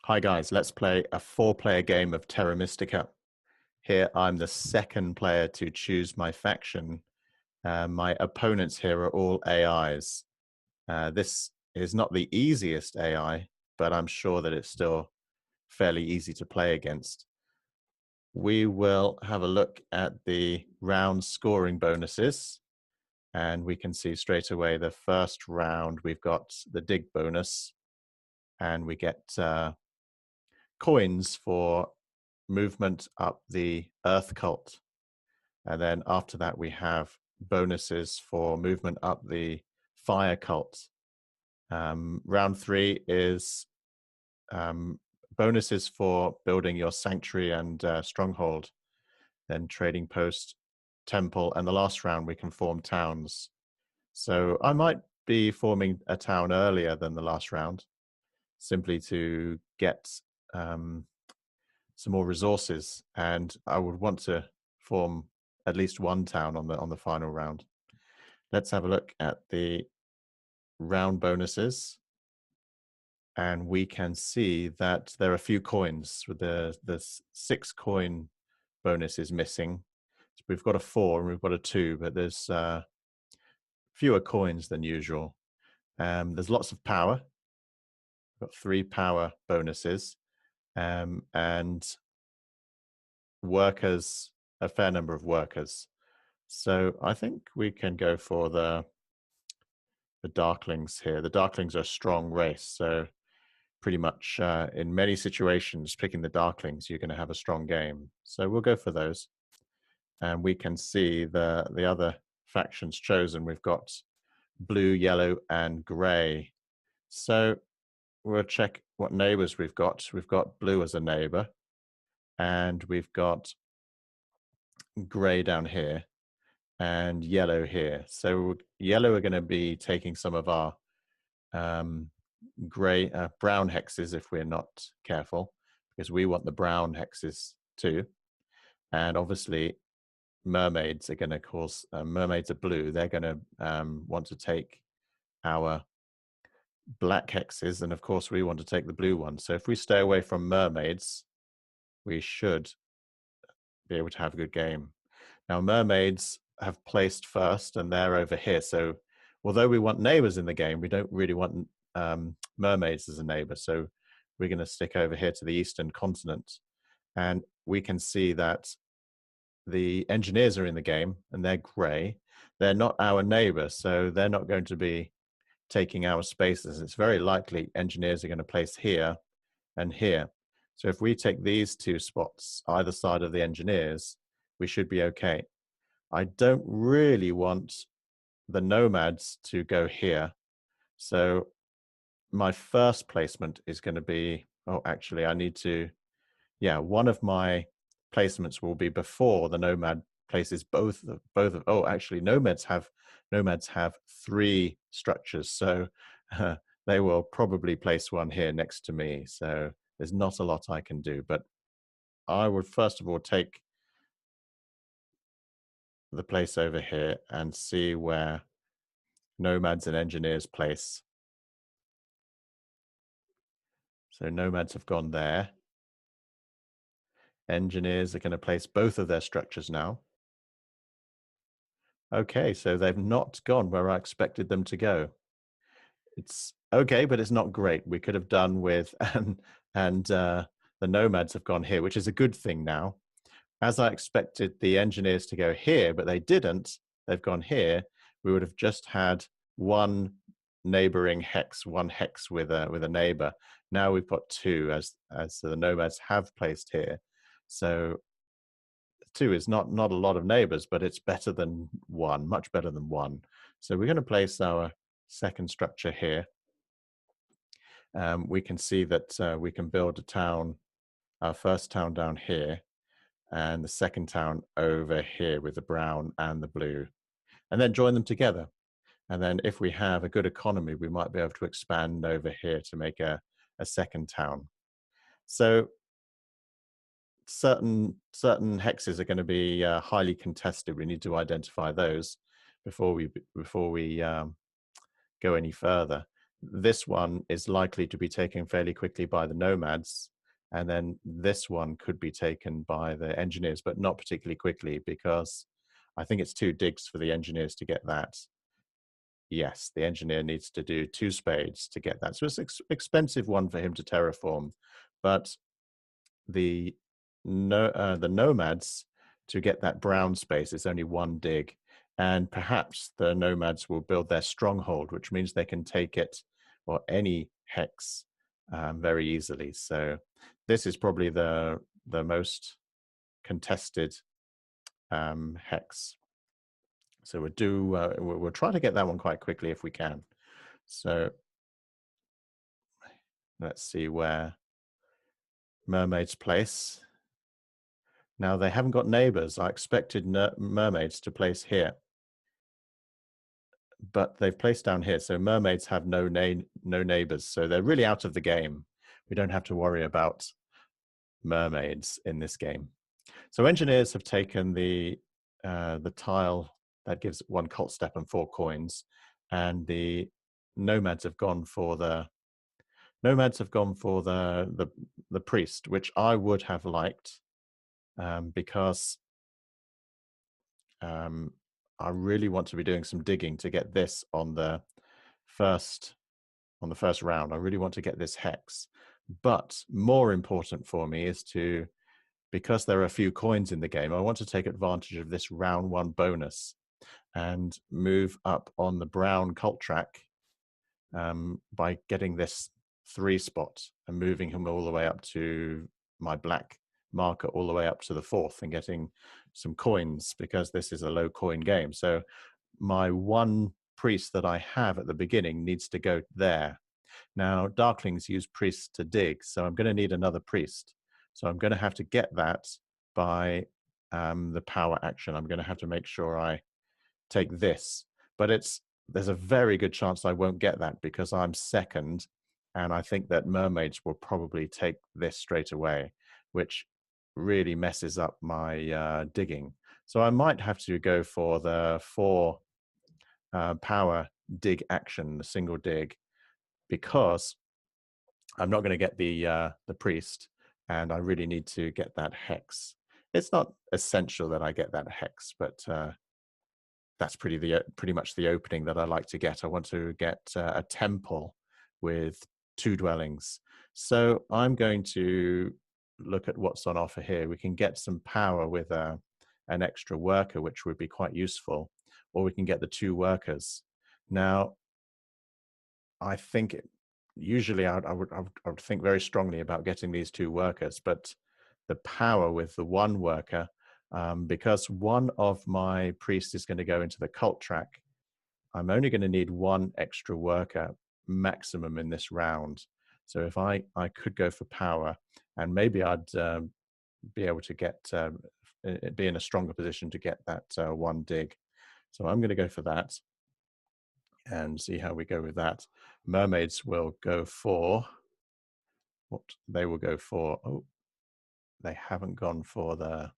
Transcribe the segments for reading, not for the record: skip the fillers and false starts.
Hi guys, let's play a 4-player game of Terra Mystica. Here I'm the second player to choose my faction. My opponents here are all AIs. This is not the easiest AI, but I'm sure that it's still fairly easy to play against. We will have a look at the round scoring bonuses, and we can see straight away the first round we've got the dig bonus, and we get coins for movement up the Earth cult. And then after that, we have bonuses for movement up the Fire cult. Round 3 is bonuses for building your sanctuary and stronghold, then trading post, temple, and the last round we can form towns. So I might be forming a town earlier than the last round, simply to get some more resources, and I would want to form at least one town on the final round. Let's have a look at the round bonuses, and we can see that there are a few coins. With the 6 coin bonus is missing. So we've got a 4 and we've got a 2, but there's fewer coins than usual. There's lots of power. We've got 3 power bonuses, and workers, a fair number of workers. So I think we can go for the Darklings here. The Darklings are a strong race, so pretty much in many situations, picking the Darklings, you're going to have a strong game. So we'll go for those. And we can see the other factions chosen. We've got blue, yellow, and gray. So we'll check what neighbors we've got. We've got blue as a neighbor, and we've got gray down here and yellow here. So yellow are going to be taking some of our brown hexes if we're not careful, because we want the brown hexes too. And obviously mermaids are going to cause, mermaids are blue, they're going to want to take our black hexes, and of course we want to take the blue ones. So if we stay away from mermaids, we should be able to have a good game. Now mermaids have placed first, and they're over here. So although we want neighbors in the game, we don't really want mermaids as a neighbor. So we're going to stick over here to the eastern continent. And we can see that the engineers are in the game, and they're gray. They're not our neighbor, so they're not going to be taking our spaces. It's very likely engineers are going to place here and here. So if we take these 2 spots either side of the engineers, we should be okay. I don't really want the nomads to go here. So my first placement is going to be, oh, actually I need to, one of my placements will be before the nomad places both of, oh, actually nomads have 3 structures. So they will probably place one here next to me. So there's not a lot I can do, but I would first of all take the place over here and see where nomads and engineers place. So nomads have gone there. Engineers are going to place both of their structures now. Okay, so they've not gone where I expected them to go. It's okay, but it's not great. We could have done with, and the nomads have gone here, which is a good thing now. As I expected the engineers to go here, but they didn't. They've gone here. We would have just had one neighboring hex, one hex with a neighbor. Now we've got 2, as the nomads have placed here. So 2 is not a lot of neighbors, but it's better than 1, much better than 1. So we're going to place our second structure here. We can see that we can build a town, our first town down here, and the second town over here with the brown and the blue, and then join them together. And then if we have a good economy, we might be able to expand over here to make a second town. So certain hexes are going to be highly contested. We need to identify those before we go any further. this one is likely to be taken fairly quickly by the nomads, and then this one could be taken by the engineers, but not particularly quickly because I think it's 2 digs for the engineers to get that. Yes, the engineer needs to do 2 spades to get that. So it's an expensive one for him to terraform, but the the nomads, to get that brown space, is only 1 dig, and perhaps the nomads will build their stronghold, which means they can take it, or any hex, very easily. So this is probably the most contested hex. So we'll try to get that one quite quickly if we can. So let's see where mermaids place. Now they haven't got neighbors. I expected mermaids to place here, but they've placed down here. So mermaids have no neighbors. So they're really out of the game. We don't have to worry about mermaids in this game. So engineers have taken the tile that gives 1 cult step and 4 coins, and the nomads have gone for the priest, which I would have liked, because I really want to be doing some digging to get this on the first round. I really want to get this hex, but more important for me is to, because there are a few coins in the game, I want to take advantage of this round 1 bonus and move up on the brown cult track by getting this 3 spot and moving him all the way up to my black marker, all the way up to the 4th, and getting some coins, because this is a low coin game. So my 1 priest that I have at the beginning needs to go there. Now Darklings use priests to dig, so I'm going to need another priest. So I'm going to have to get that by the power action. I'm going to have to make sure I take this, but there's a very good chance I won't get that because I'm second, and I think that mermaids will probably take this straight away, which really messes up my digging. So I might have to go for the 4 power dig action, the single dig, because I'm not going to get the priest, and I really need to get that hex. It's not essential that I get that hex, but that's pretty much the opening that I like to get. I want to get a temple with 2 dwellings. So I'm going to look at what's on offer here. We can get some power with an extra worker, which would be quite useful, or we can get the 2 workers. Now, I think usually I would think very strongly about getting these 2 workers, but the power with the 1 worker, because one of my priests is going to go into the cult track, I'm only going to need 1 extra worker maximum in this round. So if I could go for power, and maybe I'd be able to get be in a stronger position to get that 1 dig. So I'm going to go for that and see how we go with that. Mermaids will go for what they will go for. Oh, they haven't gone for the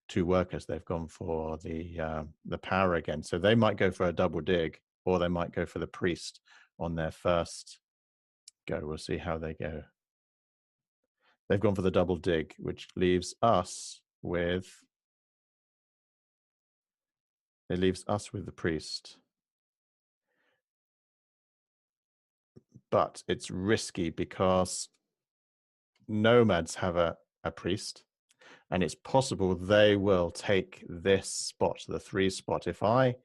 2 workers. They've gone for the power again. So they might go for a double dig, or they might go for the priest on their first go. We'll see how they go. They've gone for the double dig, which leaves us with the priest. But it's risky because nomads have a priest, and it's possible they will take this spot, the 3 spot. If I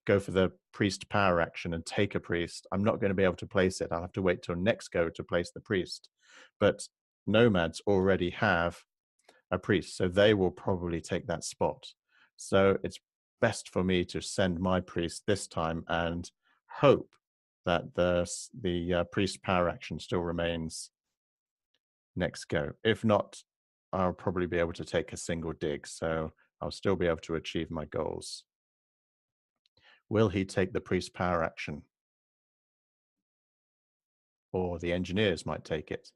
go for the priest power action and take a priest, I'm not going to be able to place it. I'll have to wait till next go to place the priest. But nomads already have a priest, so they will probably take that spot. So it's best for me to send my priest this time and hope that the priest power action still remains next go. If not, I'll probably be able to take a single dig, so I'll still be able to achieve my goals. Will he take the priest power action? Or the engineers might take it.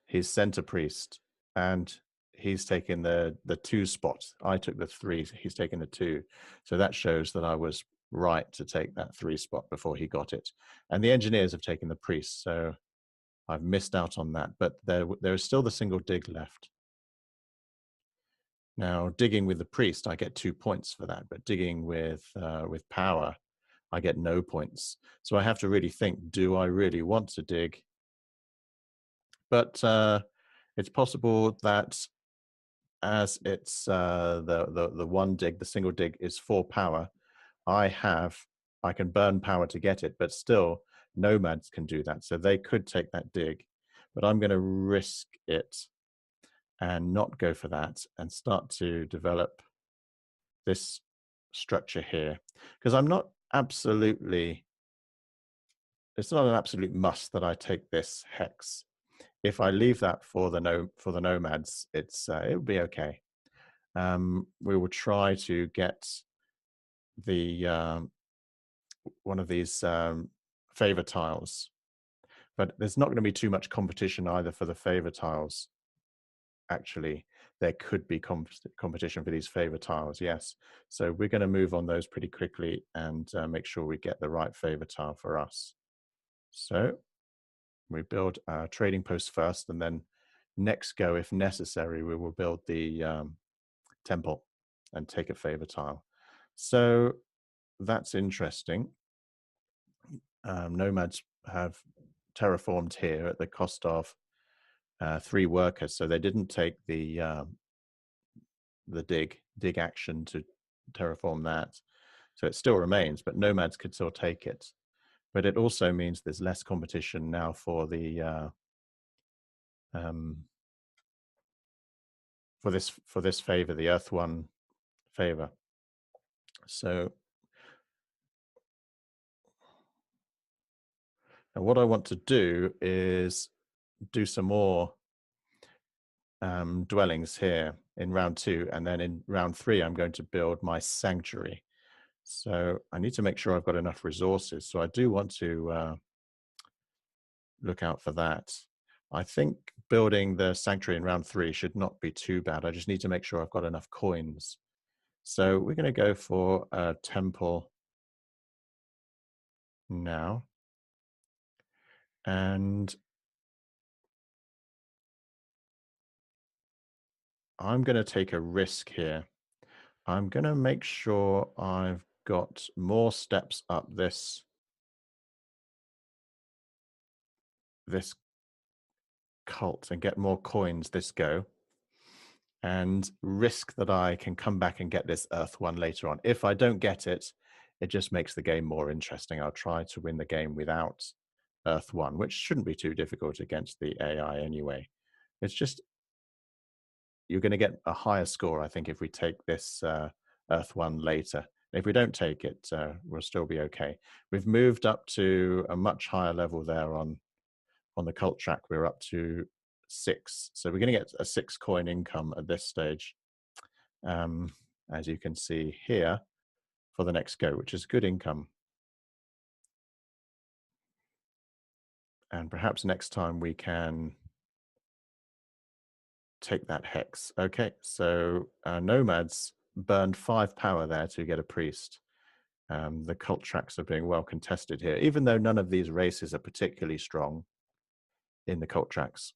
He's sent a priest, and he's taken the 2 spot. I took the 3, he's taken the 2. So that shows that I was right to take that 3 spot before he got it. And the engineers have taken the priest, so I've missed out on that. But there is still the single dig left. Now, digging with the priest, I get 2 points for that, but digging with power, I get no points. So I have to really think, do I really want to dig? But it's possible that as it's the one dig, the single dig is 4 power, I can burn power to get it, but still nomads can do that. So they could take that dig, but I'm going to risk it and not go for that and start to develop this structure here, because I'm not absolutely, it's not an absolute must that I take this hex. If I leave that for the nomads, it'll be okay. We will try to get the one of these favor tiles, but there's not going to be too much competition either for the favor tiles. Actually, there could be competition for these favor tiles, yes. So we're going to move on those pretty quickly and make sure we get the right favor tile for us. So we build our trading post first, and then next go, if necessary, we will build the temple and take a favor tile. So that's interesting. Nomads have terraformed here at the cost of 3 workers, so they didn't take the dig action to terraform that. So it still remains, but nomads could still take it. But it also means there's less competition now for the for this favor, the Earth One favor. So and what I want to do is do some more dwellings here in round 2, and then in round 3 I'm going to build my sanctuary. So I need to make sure I've got enough resources. So I do want to look out for that. I think building the sanctuary in round 3 should not be too bad. I just need to make sure I've got enough coins. So we're going to go for a temple now. And I'm going to take a risk here. I'm going to make sure I've got more steps up this cult and get more coins this go, and risk that I can come back and get this Earth One later on. If I don't get it, it just makes the game more interesting. I'll try to win the game without Earth One, which shouldn't be too difficult against the AI anyway. It's just, you're going to get a higher score, I think, if we take this Earth One later. If we don't take it, we'll still be okay. We've moved up to a much higher level there on the cult track. We're up to 6. So we're going to get a 6 coin income at this stage, as you can see here, for the next go, which is good income. And perhaps next time we can take that hex. Okay, so nomads burned 5 power there to get a priest. The cult tracks are being well contested here, even though none of these races are particularly strong in the cult tracks.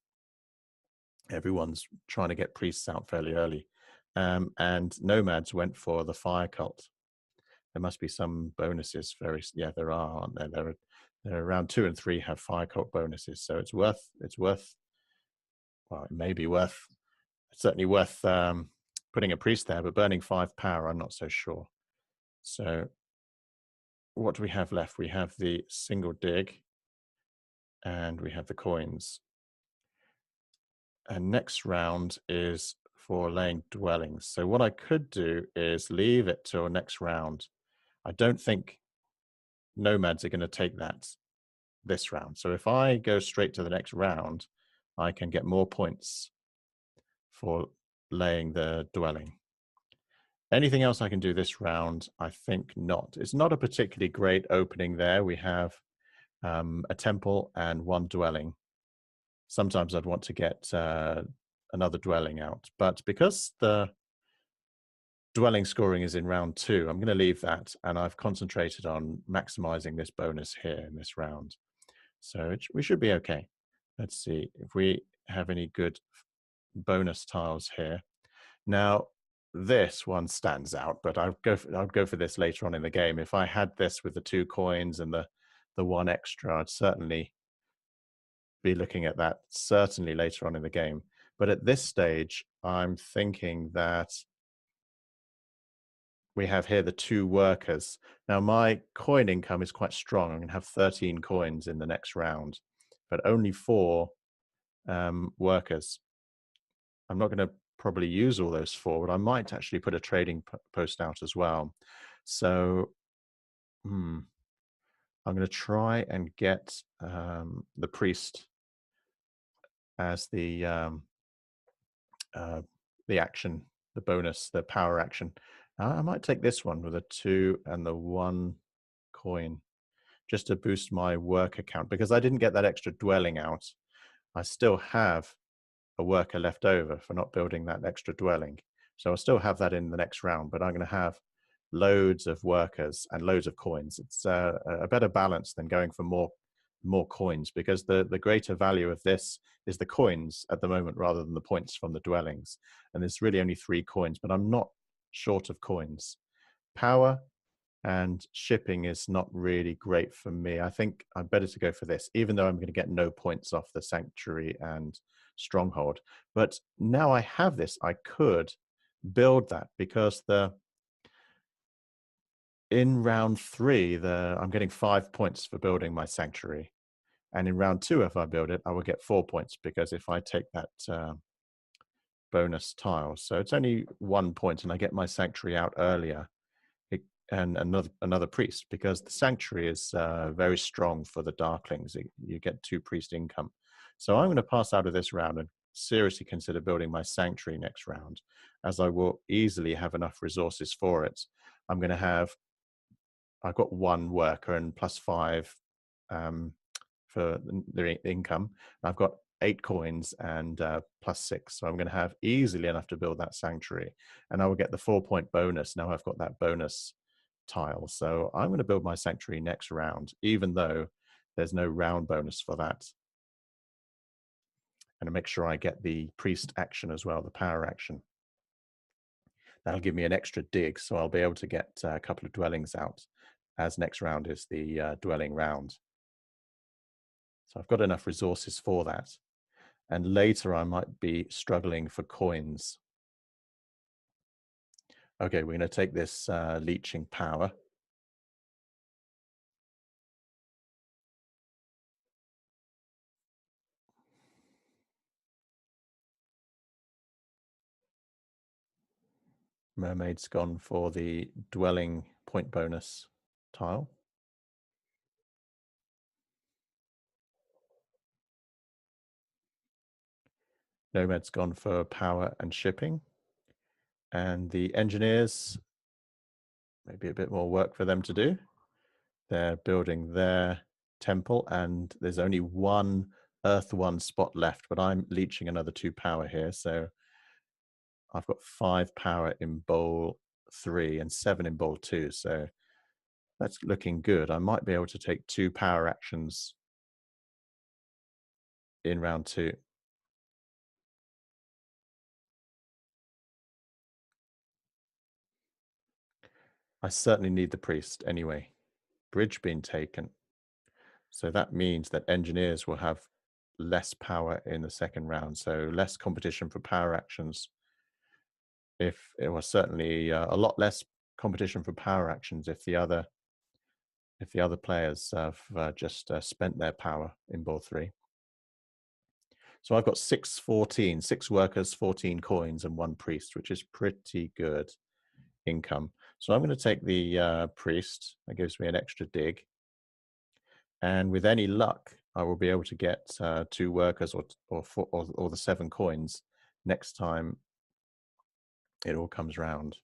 Everyone's trying to get priests out fairly early. And nomads went for the fire cult. There must be some bonuses. Yeah, there are, aren't there? There are around 2 and 3 have fire cult bonuses. So it's worth, well, it may be worth, certainly worth putting a priest there, but burning 5 power, I'm not so sure. So what do we have left? We have the single dig and we have the coins. And next round is for laying dwellings. So what I could do is leave it till next round. I don't think nomads are going to take that this round. So if I go straight to the next round, I can get more points for laying the dwelling. Anything else I can do this round? I think not. It's not a particularly great opening there. We have a temple and 1 dwelling. Sometimes I'd want to get another dwelling out, but because the dwelling scoring is in round 2. I'm going to leave that, and I've concentrated on maximizing this bonus here in this round. So we should be okay. Let's see if we have any good bonus tiles here. Now, this one stands out, but I'll go for this later on in the game. If I had this with the 2 coins and the 1 extra, I'd certainly be looking at that certainly later on in the game. But at this stage, I'm thinking that we have here the 2 workers. Now, my coin income is quite strong. I'm going to have 13 coins in the next round, but only 4 workers. I'm not going to probably use all those 4, but I might actually put a trading post out as well. So I'm going to try and get the priest as the action, the bonus, the power action. I might take this one with a 2 and the 1 coin just to boost my worker count, because I didn't get that extra dwelling out. I still have a worker left over for not building that extra dwelling. So I'll still have that in the next round, but I'm going to have loads of workers and loads of coins. It's a better balance than going for more coins, because the greater value of this is the coins at the moment rather than the points from the dwellings. And there's really only 3 coins, but I'm not short of coins. Power and shipping is not really great for me. I think I'm better to go for this, even though I'm going to get no points off the sanctuary and stronghold. But now I have this, I could build that, because in round 3, I'm getting 5 points for building my sanctuary. And in round 2, if I build it, I will get 4 points, because if I take that bonus tile. So it's only 1 point, and I get my sanctuary out earlier. And another priest, because the sanctuary is very strong for the Darklings. You get 2 priest income. So I'm going to pass out of this round and seriously consider building my sanctuary next round, as I will easily have enough resources for it. I've got 1 worker and +5 for the income. I've got 8 coins and +6. So I'm going to have easily enough to build that sanctuary. And I will get the 4-point bonus. Now I've got that bonus tile. So I'm going to build my sanctuary next round, even though there's no round bonus for that. And to make sure I get the priest action as well, the power action. That'll give me an extra dig, so I'll be able to get a couple of dwellings out, as next round is the dwelling round. So I've got enough resources for that. And later I might be struggling for coins. Okay, we're going to take this leeching power. Mermaid's gone for the dwelling point bonus tile. Nomad's gone for power and shipping. And the engineers, maybe a bit more work for them to do. They're building their temple, and there's only 1 Earth 1 spot left, but I'm leeching another 2 power here. So I've got 5 power in bowl 3 and 7 in bowl 2. So that's looking good. I might be able to take 2 power actions in round 2. I certainly need the priest anyway. Bridge being taken. So that means that engineers will have less power in the second round. So less competition for power actions. If it was certainly a lot less competition for power actions if the other players have just spent their power in ball 3. So I've got 6 workers, 14 coins, and 1 priest, which is pretty good income. So I'm going to take the priest. That gives me an extra dig. And with any luck, I will be able to get 2 workers or the 7 coins next time it all comes round.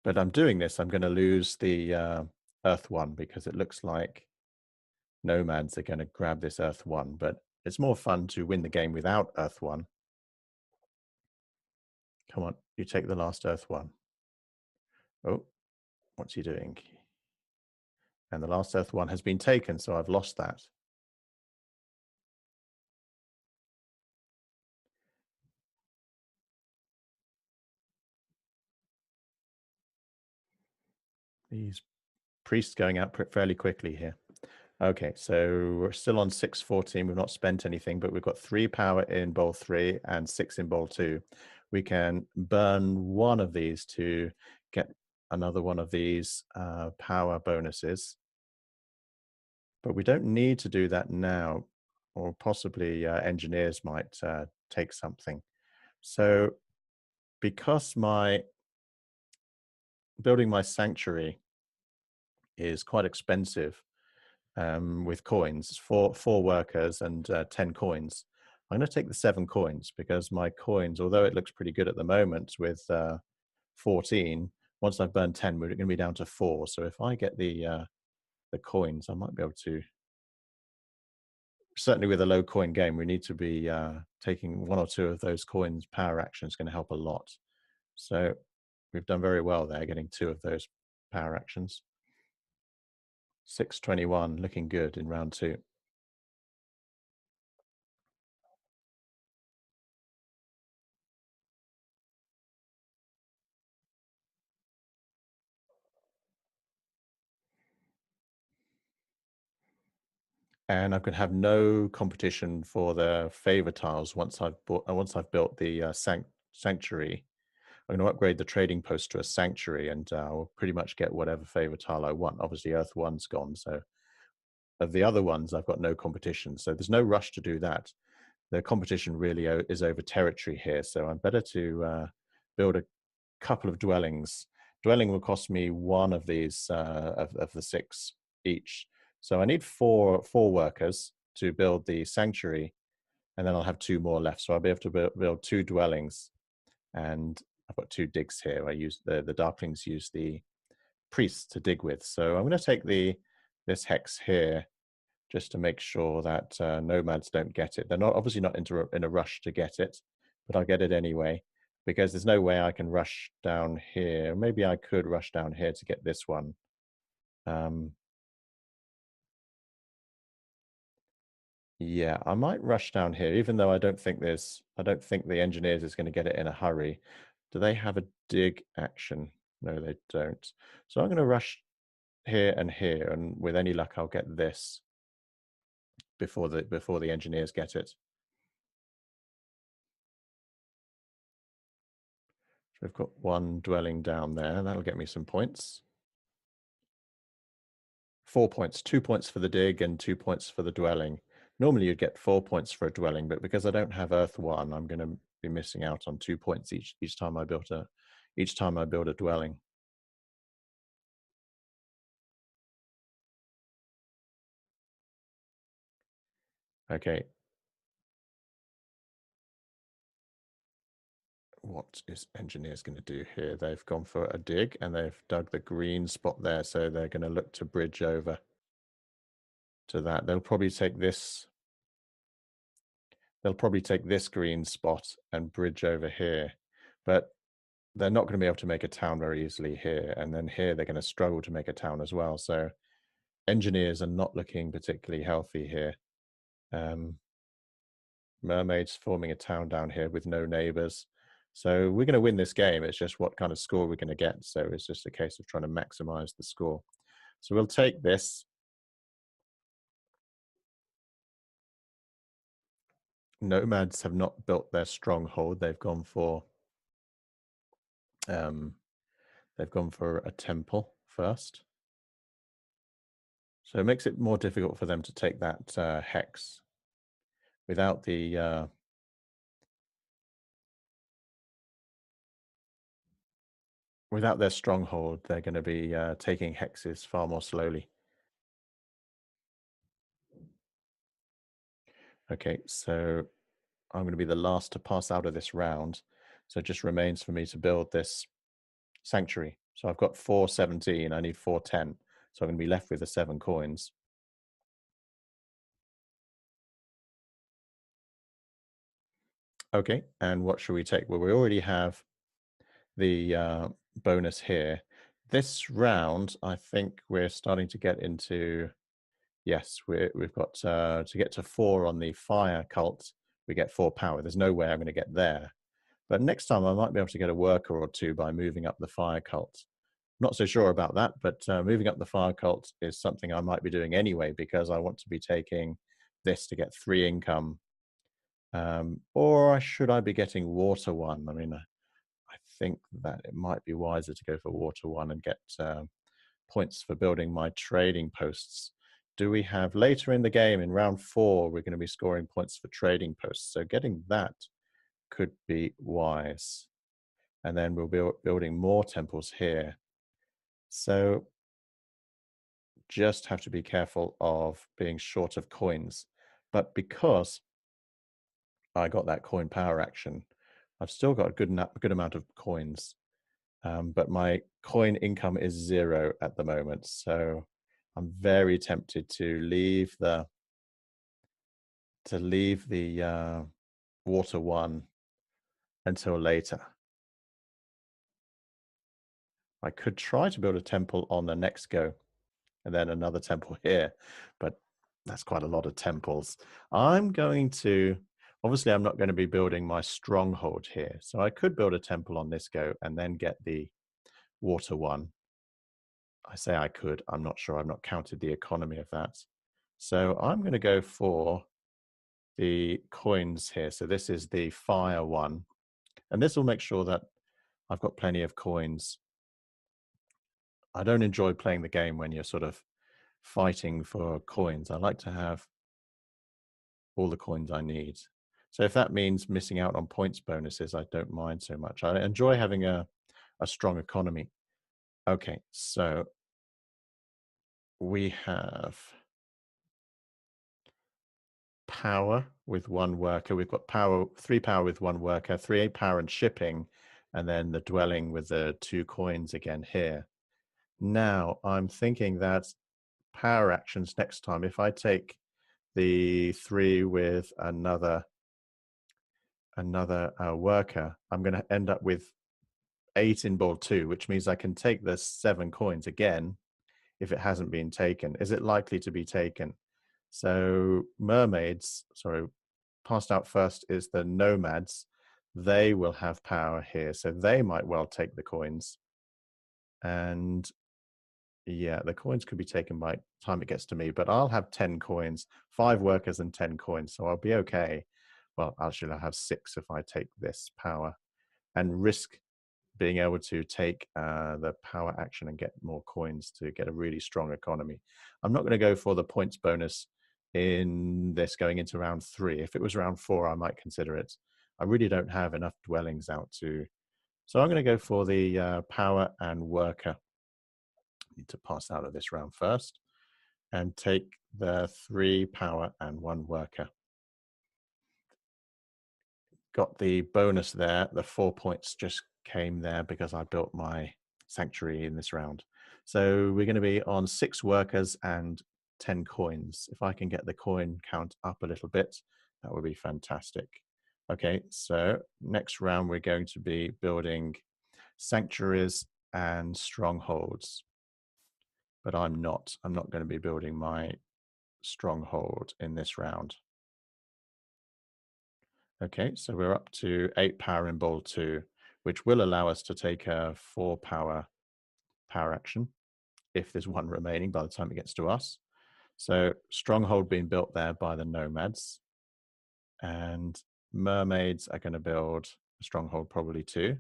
But I'm doing this, I'm going to lose the Earth 1, because it looks like nomads are going to grab this Earth 1. But it's more fun to win the game without Earth 1, Come on, you take the last Earth one. Oh, what's he doing? And the last Earth one has been taken, so I've lost that. These priests going out fairly quickly here. Okay, so we're still on 614. We've not spent anything, but we've got 3 power in bowl 3 and 6 in bowl 2. We can burn one of these to get another one of these power bonuses. But we don't need to do that now, or possibly engineers might take something. So because my building my sanctuary is quite expensive, with coins, four workers and 10 coins. I'm going to take the 7 coins because my coins, although it looks pretty good at the moment with 14, once I've burned 10, we're going to be down to 4. So if I get the coins, I might be able to. Certainly, with a low coin game, we need to be taking 1 or 2 of those coins. Power action is going to help a lot. So we've done very well there, getting 2 of those power actions. 621, looking good in round 2. And I'm going to have no competition for the favor tiles once I've built the sanctuary. I'm going to upgrade the trading post to a sanctuary, and I'll pretty much get whatever favor tile I want. Obviously, Earth One's gone, so of the other ones, I've got no competition. So there's no rush to do that. The competition really is over territory here, so I'm better to build a couple of dwellings. Dwelling will cost me 1 of these of the 6 each. So I need four workers to build the sanctuary, and then I'll have 2 more left. So I'll be able to build 2 dwellings, and I've got 2 digs here. I use the Darklings use the priests to dig with. So I'm going to take this hex here just to make sure that nomads don't get it. They're not obviously not in a rush to get it, but I'll get it anyway because there's no way I can rush down here. Maybe I could rush down here to get this one. Yeah, I might rush down here, even though I don't think the engineers is going to get it in a hurry. Do they have a dig action? No, they don't. So I'm going to rush here, and with any luck, I'll get this before the engineers get it. So we've got 1 dwelling down there. That'll get me some points. 4 points, 2 points for the dig and 2 points for the dwelling. Normally you'd get 4 points for a dwelling, but because I don't have Earth 1, I'm going to be missing out on 2 points each time I build a dwelling. Okay. What is engineers going to do here? They've gone for a dig and they've dug the green spot there, so they're going to look to bridge over to that. They'll probably take this green spot and bridge over here, but they're not going to be able to make a town very easily here. And then here they're going to struggle to make a town as well. So engineers are not looking particularly healthy here. Mermaids forming a town down here with no neighbors. So we're going to win this game. It's just what kind of score we're going to get. So it's just a case of trying to maximize the score. So we'll take this. Nomads have not built their stronghold. They've gone for a temple first. So it makes it more difficult for them to take that hex without the without their stronghold. They're going to be taking hexes far more slowly. Okay, so I'm going to be the last to pass out of this round. So it just remains for me to build this sanctuary. So I've got 417. I need 410. So I'm going to be left with the 7 coins. Okay, and what should we take? Well, we already have the bonus here. This round, I think we're starting to get into, yes, we've got to get to 4 on the fire cult, we get 4 power. There's no way I'm going to get there. But next time I might be able to get a worker or two by moving up the fire cult. Not so sure about that, but moving up the fire cult is something I might be doing anyway because I want to be taking this to get 3 income. Or should I be getting water 1? I mean, I think that it might be wiser to go for water 1 and get points for building my trading posts. Do we have later in the game, in round 4, we're going to be scoring points for trading posts. So getting that could be wise. And then we'll be building more temples here. So just have to be careful of being short of coins. But because I got that coin power action, I've still got a good amount of coins. But my coin income is 0 at the moment. So I'm very tempted to leave the water 1 until later. I could try to build a temple on the next go and then another temple here, but that's quite a lot of temples. Obviously I'm not going to be building my stronghold here. So I could build a temple on this go and then get the water 1. I say I could, I'm not sure. I've not counted the economy of that. So I'm going to go for the coins here. So this is the fire 1. And this will make sure that I've got plenty of coins. I don't enjoy playing the game when you're sort of fighting for coins. I like to have all the coins I need. So if that means missing out on points bonuses, I don't mind so much. I enjoy having a strong economy. Okay, so we have power with 1 worker. We've got 3 power with 1 worker, 3 power and shipping, and then the dwelling with the 2 coins again here. Now I'm thinking that power actions next time, if I take the 3 with another worker, I'm going to end up with 8 in bowl 2, which means I can take the 7 coins again if it hasn't been taken. Is it likely to be taken? So mermaids, sorry, passed out first is the nomads. They will have power here, so they might well take the coins. And yeah, the coins could be taken by the time it gets to me, but I'll have 10 coins, 5 workers and 10 coins, so I'll be okay. Well, actually, I'll have 6 if I take this power and risk being able to take the power action and get more coins to get a really strong economy. I'm not going to go for the points bonus in this going into round 3. If it was round 4, I might consider it. I really don't have enough dwellings out to. So I'm going to go for the power and worker. Need to pass out of this round first and take the 3 power and 1 worker. Got the bonus there. The 4 points just came there because I built my sanctuary in this round. So we're going to be on 6 workers and 10 coins. If I can get the coin count up a little bit, that would be fantastic. Okay, so next round we're going to be building sanctuaries and strongholds. But I'm not going to be building my stronghold in this round. Okay, so we're up to 8 power in bowl 2, which will allow us to take a 4 power action if there's 1 remaining by the time it gets to us. So stronghold being built there by the nomads, and mermaids are going to build a stronghold probably too.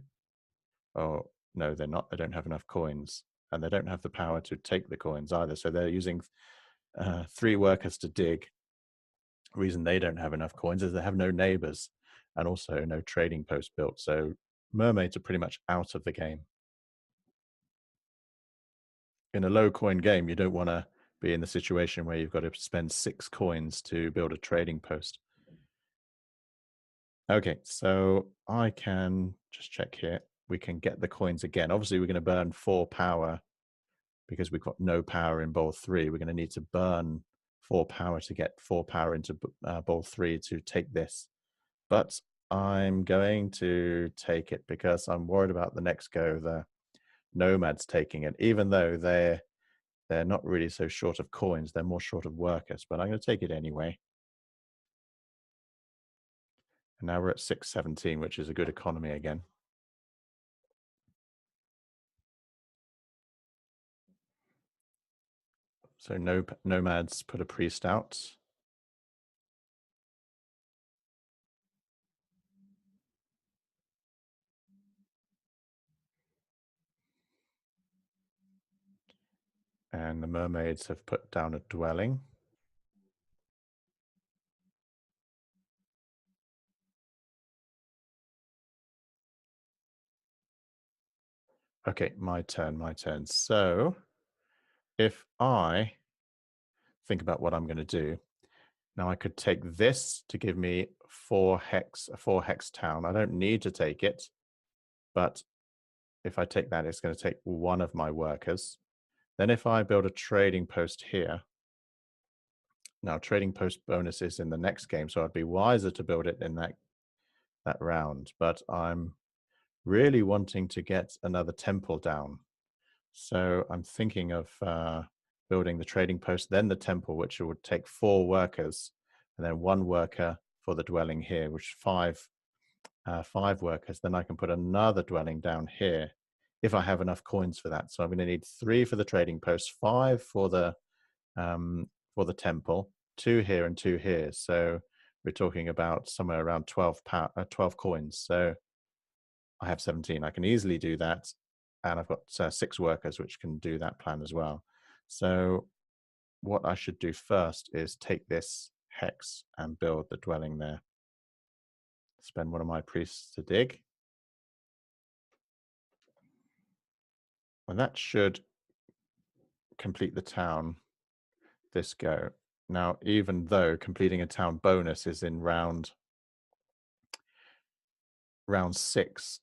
Oh no, they're not. They don't have enough coins, and they don't have the power to take the coins either. So they're using 3 workers to dig. Reason they don't have enough coins is they have no neighbors and also no trading post built. So mermaids are pretty much out of the game. In a low coin game, you don't want to be in the situation where you've got to spend 6 coins to build a trading post. Okay, so I can just check here. We can get the coins again. Obviously, we're going to burn 4 power because we've got no power in bowl 3. We're going to need to burn 4 power to get 4 power into bowl 3 to take this. But I'm going to take it because I'm worried about the next go, the nomads taking it, even though they're not really so short of coins, they're more short of workers, but I'm going to take it anyway. And now we're at 617, which is a good economy again. So nomads put a priest out. And the mermaids have put down a dwelling. Okay, my turn. So if I think about what I'm going to do, now I could take this to give me a 4 hex town. I don't need to take it, but if I take that, it's going to take one of my workers. Then if I build a trading post here, now trading post bonus is in the next game, so I'd be wiser to build it in that round. But I'm really wanting to get another temple down. So I'm thinking of building the trading post, then the temple, which would take 4 workers, and then 1 worker for the dwelling here, which is 5 workers. Then I can put another dwelling down here if I have enough coins for that. So I'm going to need 3 for the trading post, 5 for the temple, 2 here and 2 here. So we're talking about somewhere around 12 coins. So I have 17. I can easily do that. And I've got 6 workers, which can do that plan as well. So what I should do first is take this hex and build the dwelling there. Spend one of my priests to dig. And that should complete the town this go. Now, even though completing a town bonus is in round 6,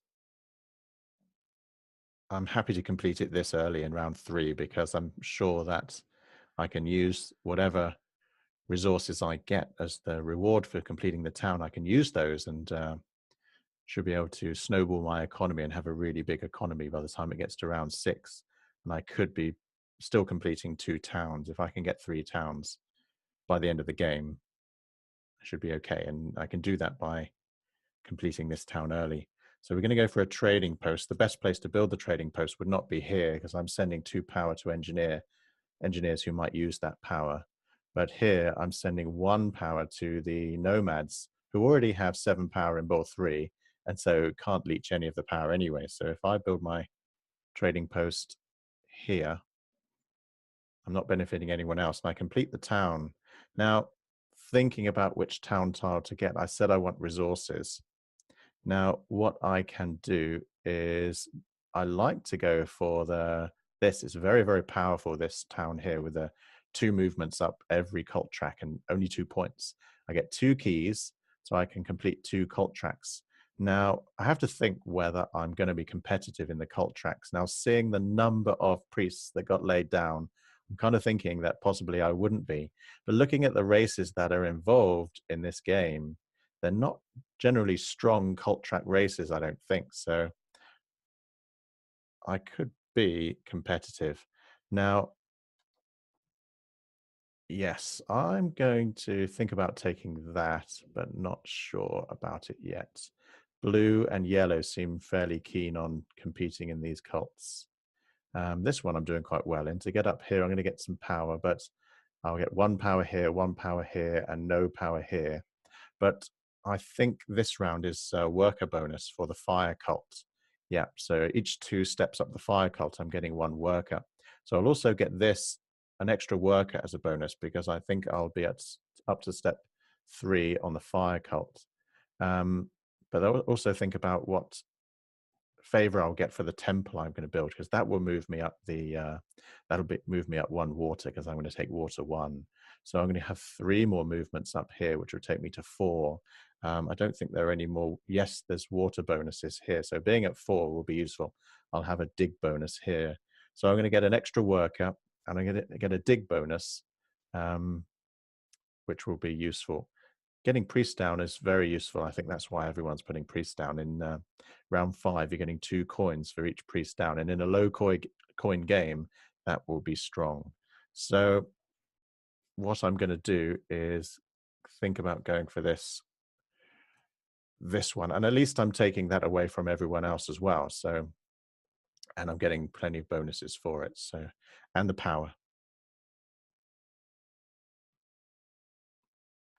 I'm happy to complete it this early in round 3 because I'm sure that I can use whatever resources I get as the reward for completing the town. I can use those and should be able to snowball my economy and have a really big economy by the time it gets to round 6. And I could be still completing 2 towns. If I can get 3 towns by the end of the game, I should be okay. And I can do that by completing this town early. So we're going to go for a trading post. The best place to build the trading post would not be here because I'm sending 2 power to engineers who might use that power. But here I'm sending 1 power to the nomads who already have 7 power in ball 3 and so can't leech any of the power anyway. So if I build my trading post here, I'm not benefiting anyone else. And I complete the town. Now, thinking about which town tile to get, I said I want resources. Now, what I can do is I like to go for this is very, very powerful, this town here with the 2 movements up every cult track and only 2 points. I get 2 keys, so I can complete 2 cult tracks. Now, I have to think whether I'm going to be competitive in the cult tracks. Now, seeing the number of priests that got laid down, I'm kind of thinking that possibly I wouldn't be. But looking at the races that are involved in this game, they're not generally strong cult track races, I don't think. So I could be competitive. Now, yes, I'm going to think about taking that, but not sure about it yet. Blue and yellow seem fairly keen on competing in these cults. This one I'm doing quite well in. To get up here, I'm going to get some power, but I'll get 1 power here, 1 power here, and no power here. But I think this round is a worker bonus for the fire cult. Yeah, so each 2 steps up the fire cult, I'm getting 1 worker. So I'll also get an extra worker as a bonus because I think I'll be up to step 3 on the fire cult. But I'll also think about what favor I'll get for the temple I'm going to build because that will move me up move me up 1 water because I'm going to take water 1. So I'm going to have 3 more movements up here, which will take me to 4. I don't think there are any more. Yes, there's water bonuses here. So being at 4 will be useful. I'll have a dig bonus here. So I'm going to get an extra worker and I'm going to get a dig bonus, which will be useful. Getting priest down is very useful. I think that's why everyone's putting priest down. In round 5, you're getting 2 coins for each priest down. And in a low coin game, that will be strong. So what I'm going to do is think about going for this one. And at least I'm taking that away from everyone else as well. So, and I'm getting plenty of bonuses for it. So, and the power.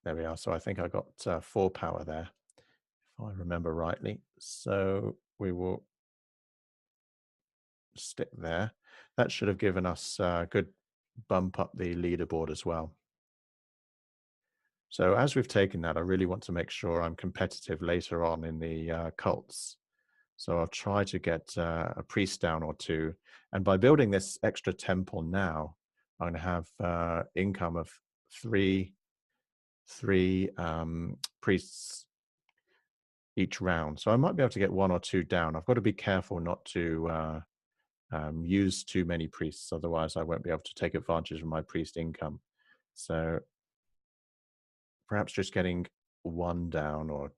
There we are. So I think I got 4 power there, if I remember rightly. So we will stick there. That should have given us a good bump up the leaderboard as well. So as we've taken that, I really want to make sure I'm competitive later on in the cults. So I'll try to get a priest down or 2. And by building this extra temple now, I'm going to have income of three priests each round. So I might be able to get 1 or 2 down. I've got to be careful not to use too many priests. Otherwise, I won't be able to take advantage of my priest income. So perhaps just getting 1 down or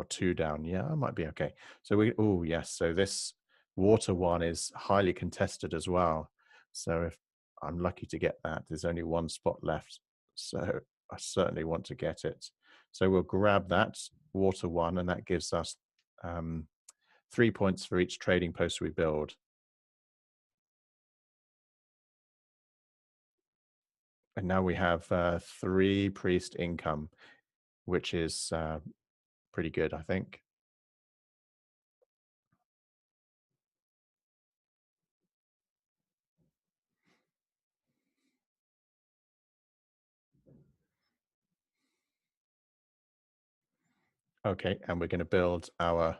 2 down. Yeah, I might be okay. So yes. So this water one is highly contested as well. So if I'm lucky to get that, there's only 1 spot left. So I certainly want to get it. So we'll grab that water one, and that gives us 3 points for each trading post we build. And now we have 3 priest income, which is pretty good, I think. Okay, and we're going to build our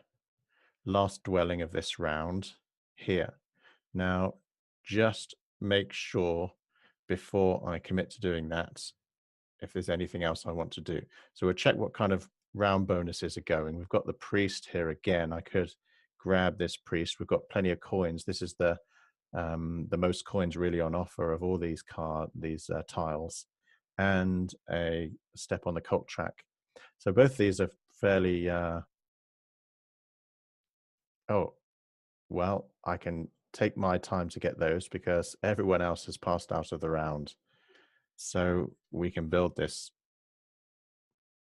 last dwelling of this round here. Now, just make sure before I commit to doing that, if there's anything else I want to do. So we'll check what kind of round bonuses are going. We've got the priest here again. I could grab this priest. We've got plenty of coins. This is the most coins really on offer of all these tiles, and a step on the cult track. So both these are fairly oh, well, I can take my time to get those because everyone else has passed out of the round. So we can build this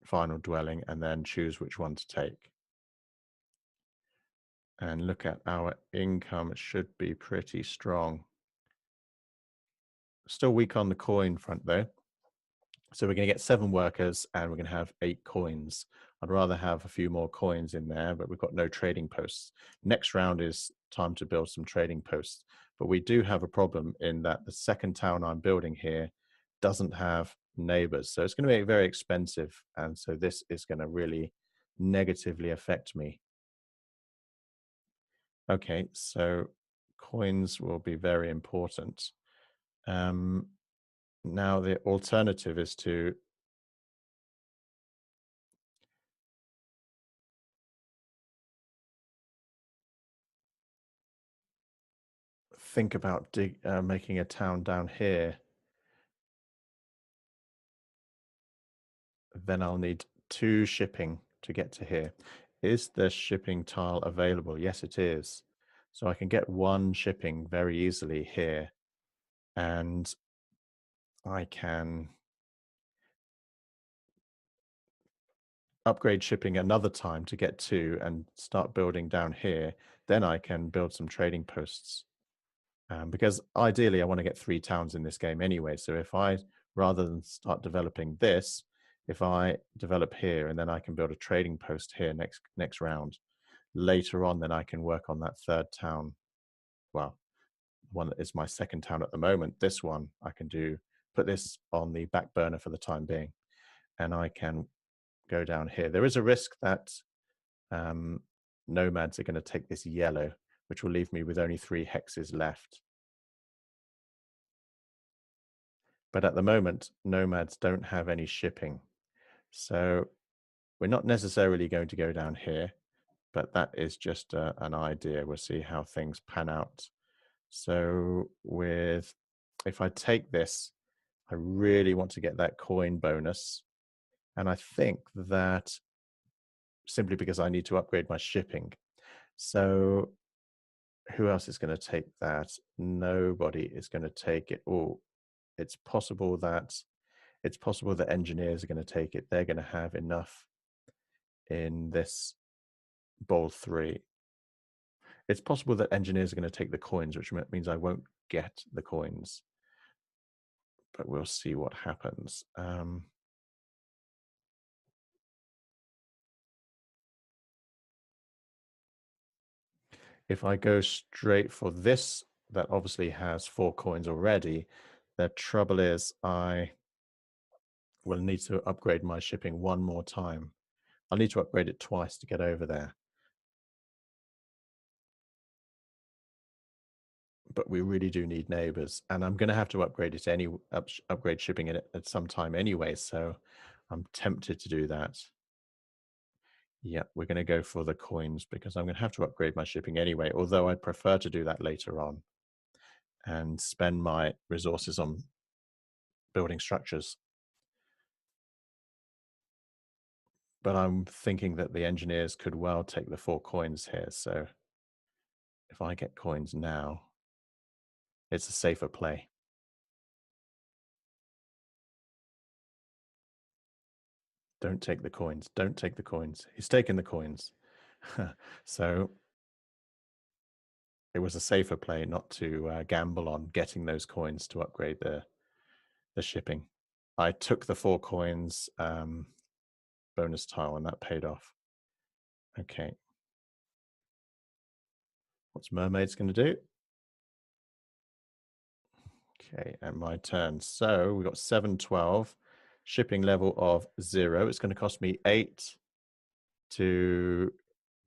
final dwelling and then choose which one to take. And look at our income. It should be pretty strong. Still weak on the coin front though. So we're going to get 7 workers and we're going to have 8 coins. I'd rather have a few more coins in there, but we've got no trading posts. Next round is time to build some trading posts. But we do have a problem in that the second town I'm building here doesn't have neighbors. So it's going to be very expensive. And so this is going to really negatively affect me. Okay, so coins will be very important. Now the alternative is to think about making a town down here. Then I'll need 2 shipping to get to here. Is the shipping tile available? Yes, it is. So I can get 1 shipping very easily here, and I can upgrade shipping another time to get 2 and start building down here. Then I can build some trading posts. Because ideally I want to get 3 towns in this game anyway. So if I, rather than start developing this, if I develop here and then I can build a trading post here next round, later on then I can work on that 3rd town. Well, one that is my 2nd town at the moment. This one I can put this on the back burner for the time being, and I can go down here. There is a risk that nomads are going to take this yellow, which will leave me with only 3 hexes left. But at the moment, nomads don't have any shipping. So we're not necessarily going to go down here, but that is just an idea. We'll see how things pan out. So if I take this, I really want to get that coin bonus. And I think that simply because I need to upgrade my shipping. So who else is going to take that? Nobody is going to take it. Oh, it's possible that engineers are going to take it. They're going to have enough in this bowl 3. It's possible that engineers are going to take the coins, which means I won't get the coins. But we'll see what happens. If I go straight for this, that obviously has 4 coins already. The trouble is I will need to upgrade my shipping one more time. I'll need to upgrade it twice to get over there. But we really do need neighbors, and I'm going to have to upgrade it upgrade shipping it at some time anyway. So I'm tempted to do that. Yeah, we're going to go for the coins because I'm going to have to upgrade my shipping anyway, although I'd prefer to do that later on and spend my resources on building structures. But I'm thinking that the engineers could well take the 4 coins here. So if I get coins now, it's a safer play. Don't take the coins. Don't take the coins. He's taken the coins. So it was a safer play not to gamble on getting those coins to upgrade the shipping. I took the 4 coins bonus tile, and that paid off. Okay. What's Mermaid's going to do? Okay, and my turn. So we got 712, shipping level of 0. It's going to cost me 8 to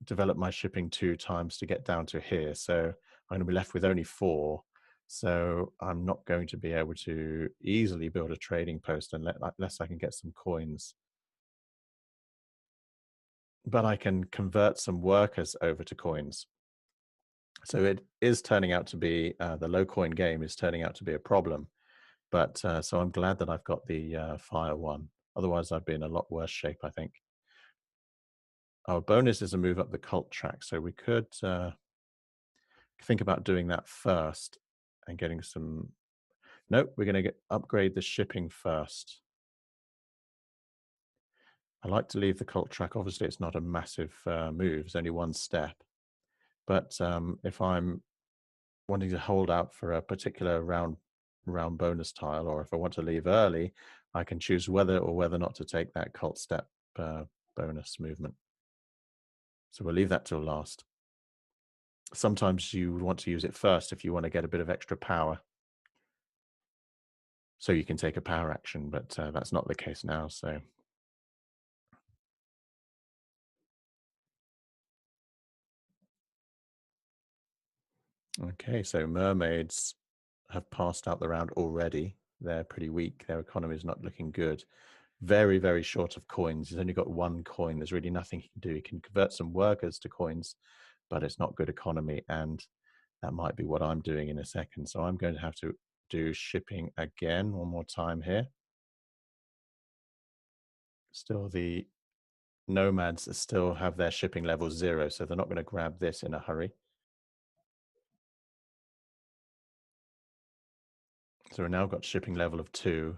develop my shipping 2 times to get down to here. So I'm going to be left with only 4. So I'm not going to be able to easily build a trading post unless I can get some coins. But I can convert some workers over to coins. So it is turning out to be, the low coin game is turning out to be a problem. But so I'm glad that I've got the fire one. Otherwise, I'd be in a lot worse shape, I think. Our bonus is a move up the cult track. So we could think about doing that first and getting some. Nope, we're going to upgrade the shipping first. I like to leave the cult track. Obviously, it's not a massive move. It's only one step. But if I'm wanting to hold out for a particular round bonus tile, or if I want to leave early, I can choose whether not to take that cult step bonus movement. So we'll leave that till last. Sometimes you would want to use it first if you want to get a bit of extra power. So you can take a power action, but that's not the case now. So okay, so mermaids have passed out the round already. They're pretty weak. Their economy is not looking good. Very, very short of coins. He's only got 1 coin. There's really nothing he can do. He can convert some workers to coins, but it's not good economy. And that might be what I'm doing in a second. So I'm going to have to do shipping again one more time here. Still, the nomads still have their shipping level 0, so they're not going to grab this in a hurry. So we've now got shipping level of 2,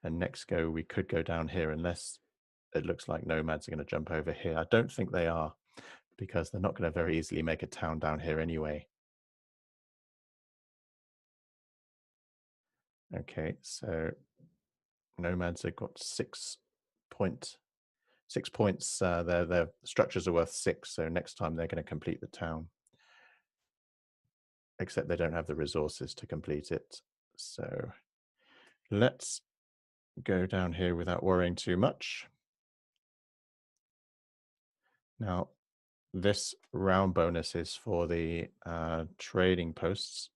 and next go we could go down here unless it looks like nomads are going to jump over here. I don't think they are, because they're not going to very easily make a town down here anyway. Okay, so nomads have got 6 points. Their structures are worth 6, so next time they're going to complete the town. Except they don't have the resources to complete it. So let's go down here without worrying too much. Now, this round bonus is for the trading posts.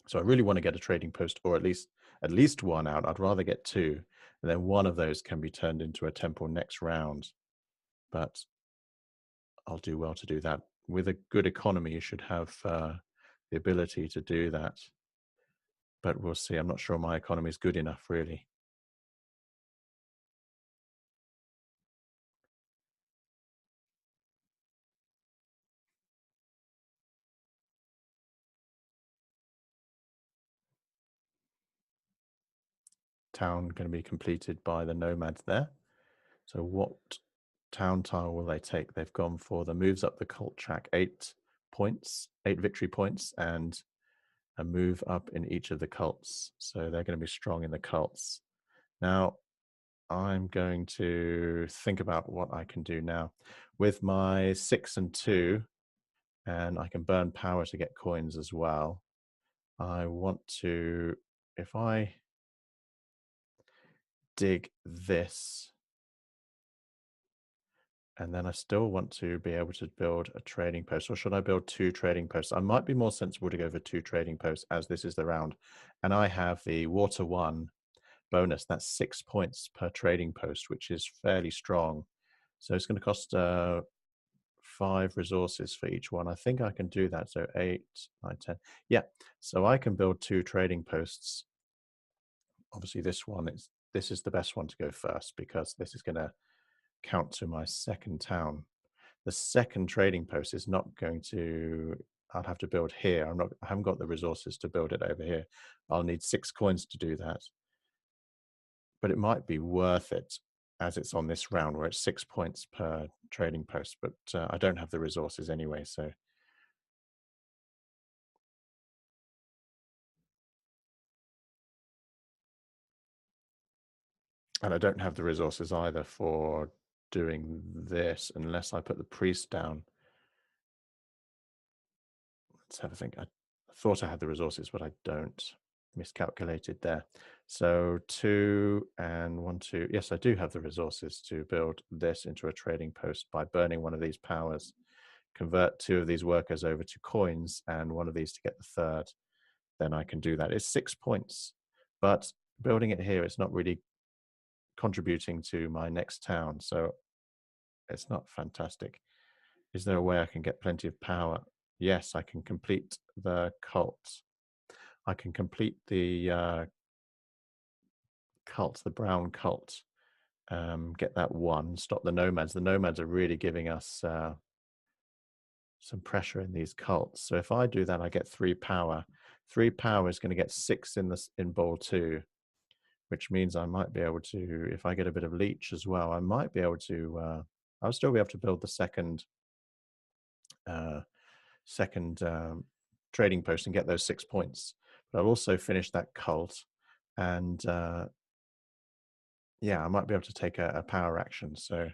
So I really want to get a trading post, or at least 1 out. I'd rather get 2, and then 1 of those can be turned into a temple next round. But I'll do well to do that. With a good economy, you should have the ability to do that. But we'll see. I'm not sure my economy is good enough, really. town going to be completed by the nomads there. So what town tile will they take? They've gone for the moves up the cult track, 8 points, 8 victory points, and a move up in each of the cults. So they're going to be strong in the cults. Now, I'm going to think about what I can do now. With my 6 and 2, and I can burn power to get coins as well, I want to, if I dig this, and then I still want to be able to build a trading post, or should I build 2 trading posts? I might be more sensible to go for 2 trading posts as this is the round. And I have the water 1 bonus. That's 6 points per trading post, which is fairly strong. So it's going to cost 5 resources for each one. I think I can do that. So 8, 9, 10. Yeah. So I can build 2 trading posts. Obviously, this is the best one to go first because this is going to count to my second town. The second trading post is not going to, I'll have to build here. I haven't got the resources to build it over here. I'll need 6 coins to do that. But it might be worth it as it's on this round where it's 6 points per trading post, but I don't have the resources anyway, so. And I don't have the resources either for doing this unless I put the priest down. Let's have a think. I thought I had the resources, but I don't. Miscalculated there. So 2 and 1, 2. Yes, I do have the resources to build this into a trading post by burning one of these powers, convert 2 of these workers over to coins and 1 of these to get the third. Then I can do that. It's 6 points, but building it here, it's not really contributing to my next town. So it's not fantastic. Is there a way I can get plenty of power? Yes, I can complete the cult. I can complete the cult, the brown cult. Get that 1, stop the nomads. The nomads are really giving us some pressure in these cults. So if I do that, I get 3 power. 3 power is going to get 6 in bowl 2, which means I might be able to, if I get a bit of leech as well, I might be able to, I'll still be able to build the second trading post and get those 6 points. But I'll also finish that cult, and yeah, I might be able to take a power action. So,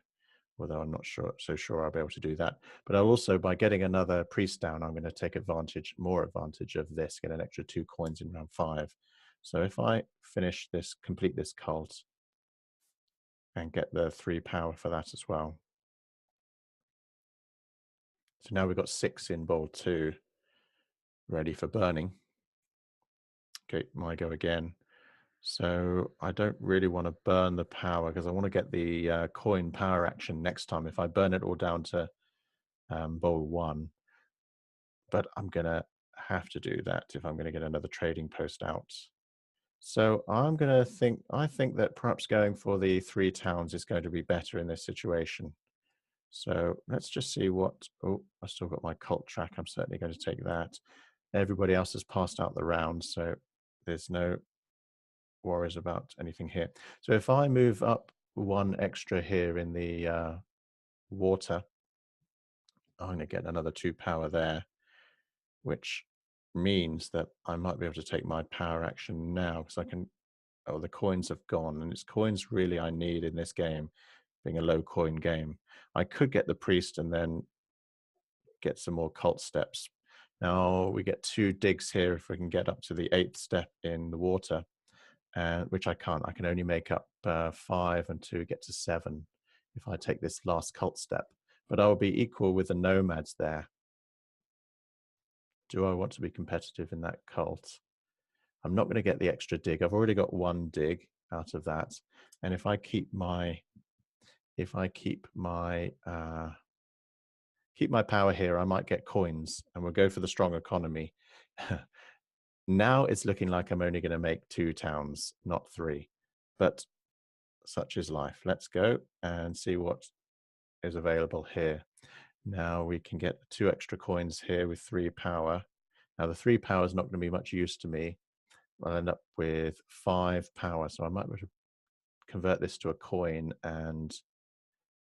although I'm not so sure I'll be able to do that. But I'll also, by getting another priest down, I'm going to take more advantage of this, get an extra 2 coins in round 5. So if I finish this, complete this cult, and get the 3 power for that as well. So now we've got 6 in bowl 2 ready for burning. Okay, my go again. So I don't really want to burn the power because I want to get the coin power action next time if I burn it all down to bowl 1. But I'm going to have to do that if I'm going to get another trading post out. So I'm going to I think that perhaps going for the 3 towns is going to be better in this situation. So let's just see what, oh, I still got my cult track. I'm certainly going to take that. Everybody else has passed out the round, so there's no worries about anything here. So if I move up 1 extra here in the water, I'm going to get another 2 power there, which means that I might be able to take my power action now because I can, oh, the coins have gone, and it's coins really I need in this game, being a low coin game. I could get the priest and then get some more cult steps. Now we get 2 digs here if we can get up to the 8th step in the water, which I can't. I can only make up 5 and 2 get to 7 if I take this last cult step. But I'll be equal with the nomads there. Do I want to be competitive in that cult? I'm not going to get the extra dig. I've already got 1 dig out of that. And if I keep my power here, I might get coins, and we'll go for the strong economy. Now it's looking like I'm only going to make 2 towns, not 3, but such is life. Let's go and see what is available here. Now we can get 2 extra coins here with 3 power. Now the 3 power is not going to be much use to me. I'll end up with 5 power. So I might be able to convert this to a coin and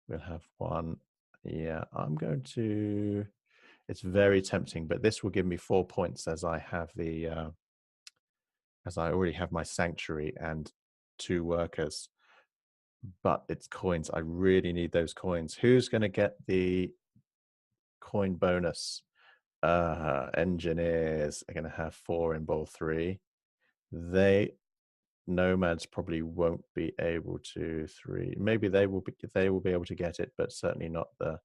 we'll have 1. Yeah, I'm going to, it's very tempting, but this will give me 4 points as I have the, as I already have my sanctuary and 2 workers. But it's coins. I really need those coins. Who's going to get the coin bonus? Engineers are going to have 4 in bowl 3. They nomads probably won't be able to 3. Maybe they will be able to get it, but certainly not the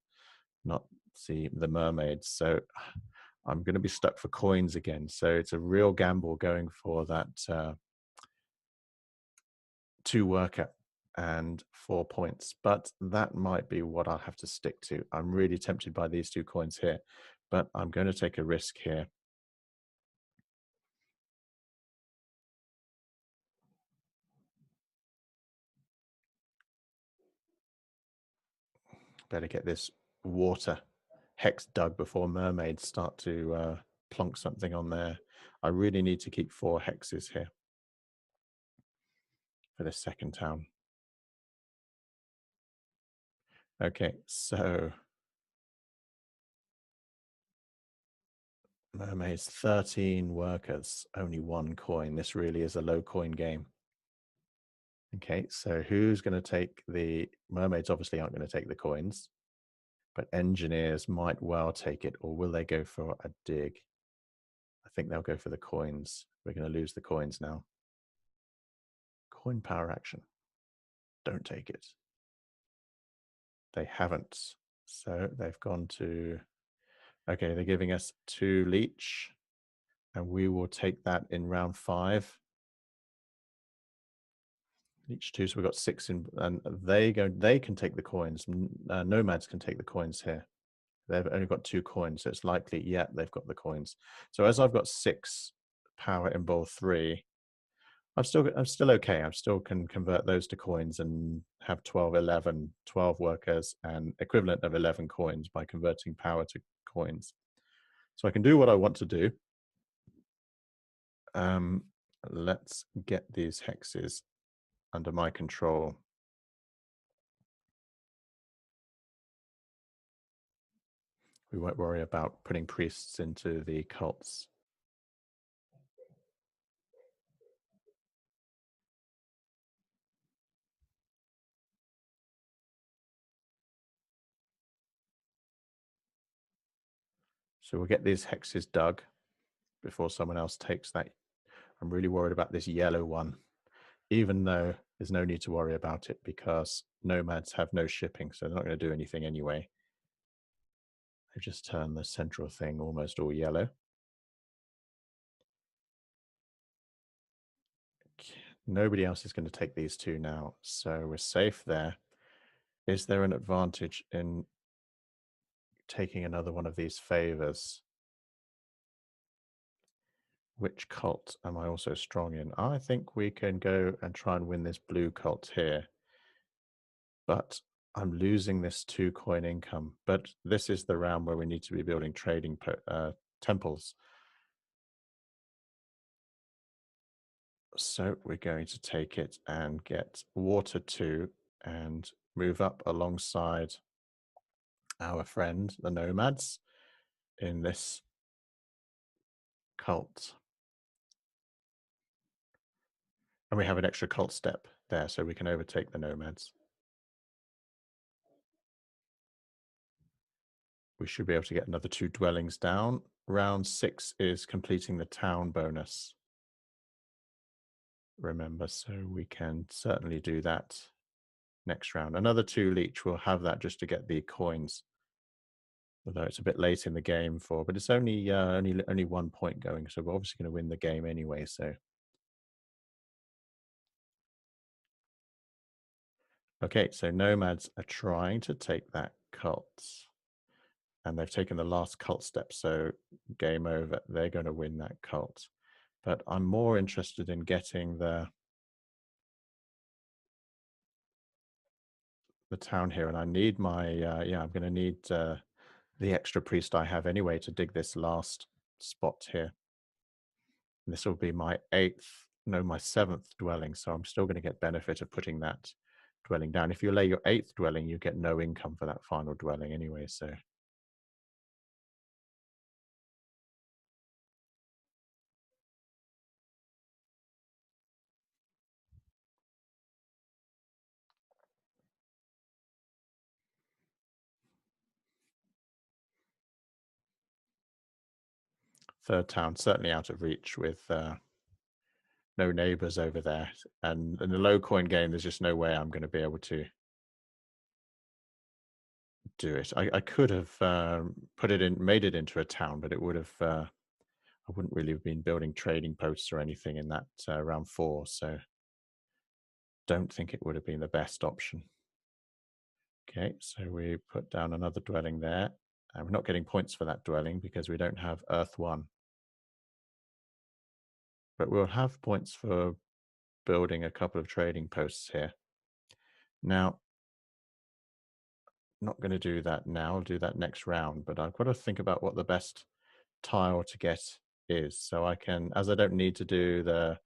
mermaids. So I'm going to be stuck for coins again. So it's a real gamble going for that 2 worker and 4 points, but that might be what I'll have to stick to. I'm really tempted by these 2 coins here, but I'm going to take a risk here. Better get this water hex dug before mermaids start to plonk something on there. I really need to keep 4 hexes here for this second town. Okay, so mermaids, 13 workers, only 1 coin. This really is a low coin game. Okay, so who's going to take the mermaids? Obviously aren't going to take the coins, but engineers might well take it, or will they go for a dig? I think they'll go for the coins. We're going to lose the coins now. Coin power action. Don't take it. They haven't. So they've gone to, okay, they're giving us 2 leech, and we will take that in round 5. Leech 2, so we've got 6 in, and they can take the coins. Nomads can take the coins here. They've only got 2 coins, so it's likely, yeah, they've got the coins. So as I've got 6 power in bowl 3, I'm still okay. I still can convert those to coins and have 12 workers and equivalent of 11 coins by converting power to coins. So I can do what I want to do. Let's get these hexes under my control. We won't worry about putting priests into the cults. So we'll get these hexes dug before someone else takes that. I'm really worried about this yellow one, even though there's no need to worry about it because nomads have no shipping, so they're not going to do anything anyway. They've just turned the central thing almost all yellow. Nobody else is going to take these 2 now, so we're safe there. Is there an advantage in taking another one of these favors? Which cult am I also strong in? I think we can go and try and win this blue cult here. But I'm losing this 2 coin income. But this is the round where we need to be building trading temples. So we're going to take it and get water 2 and move up alongside our friend, the nomads, in this cult. And we have an extra cult step there, so we can overtake the nomads. We should be able to get another 2 dwellings down. Round 6 is completing the town bonus. Remember, so we can certainly do that next round. Another 2 leech, we'll have that just to get the coins. Although it's a bit late in the game but it's only 1 point going, so we're obviously going to win the game anyway. So, okay, so nomads are trying to take that cult, and they've taken the last cult step. So, game over. They're going to win that cult, but I'm more interested in getting the town here, and I need my I'm going to need the extra priest I have anyway to dig this last spot here. And this will be my my seventh dwelling. So I'm still going to get benefit of putting that dwelling down. If you lay your eighth dwelling, you get no income for that final dwelling anyway. So third town, certainly out of reach with no neighbors over there. And in the low coin game, there's just no way I'm going to be able to do it. I could have made it into a town, but it would have, I wouldn't really have been building trading posts or anything in that round 4. So don't think it would have been the best option. Okay, so we put down another dwelling there. And we're not getting points for that dwelling because we don't have Earth 1. But we'll have points for building a couple of trading posts here. Now, not going to do that now. I'll do that next round, but I've got to think about what the best tile to get is. So I can, as I don't need to do the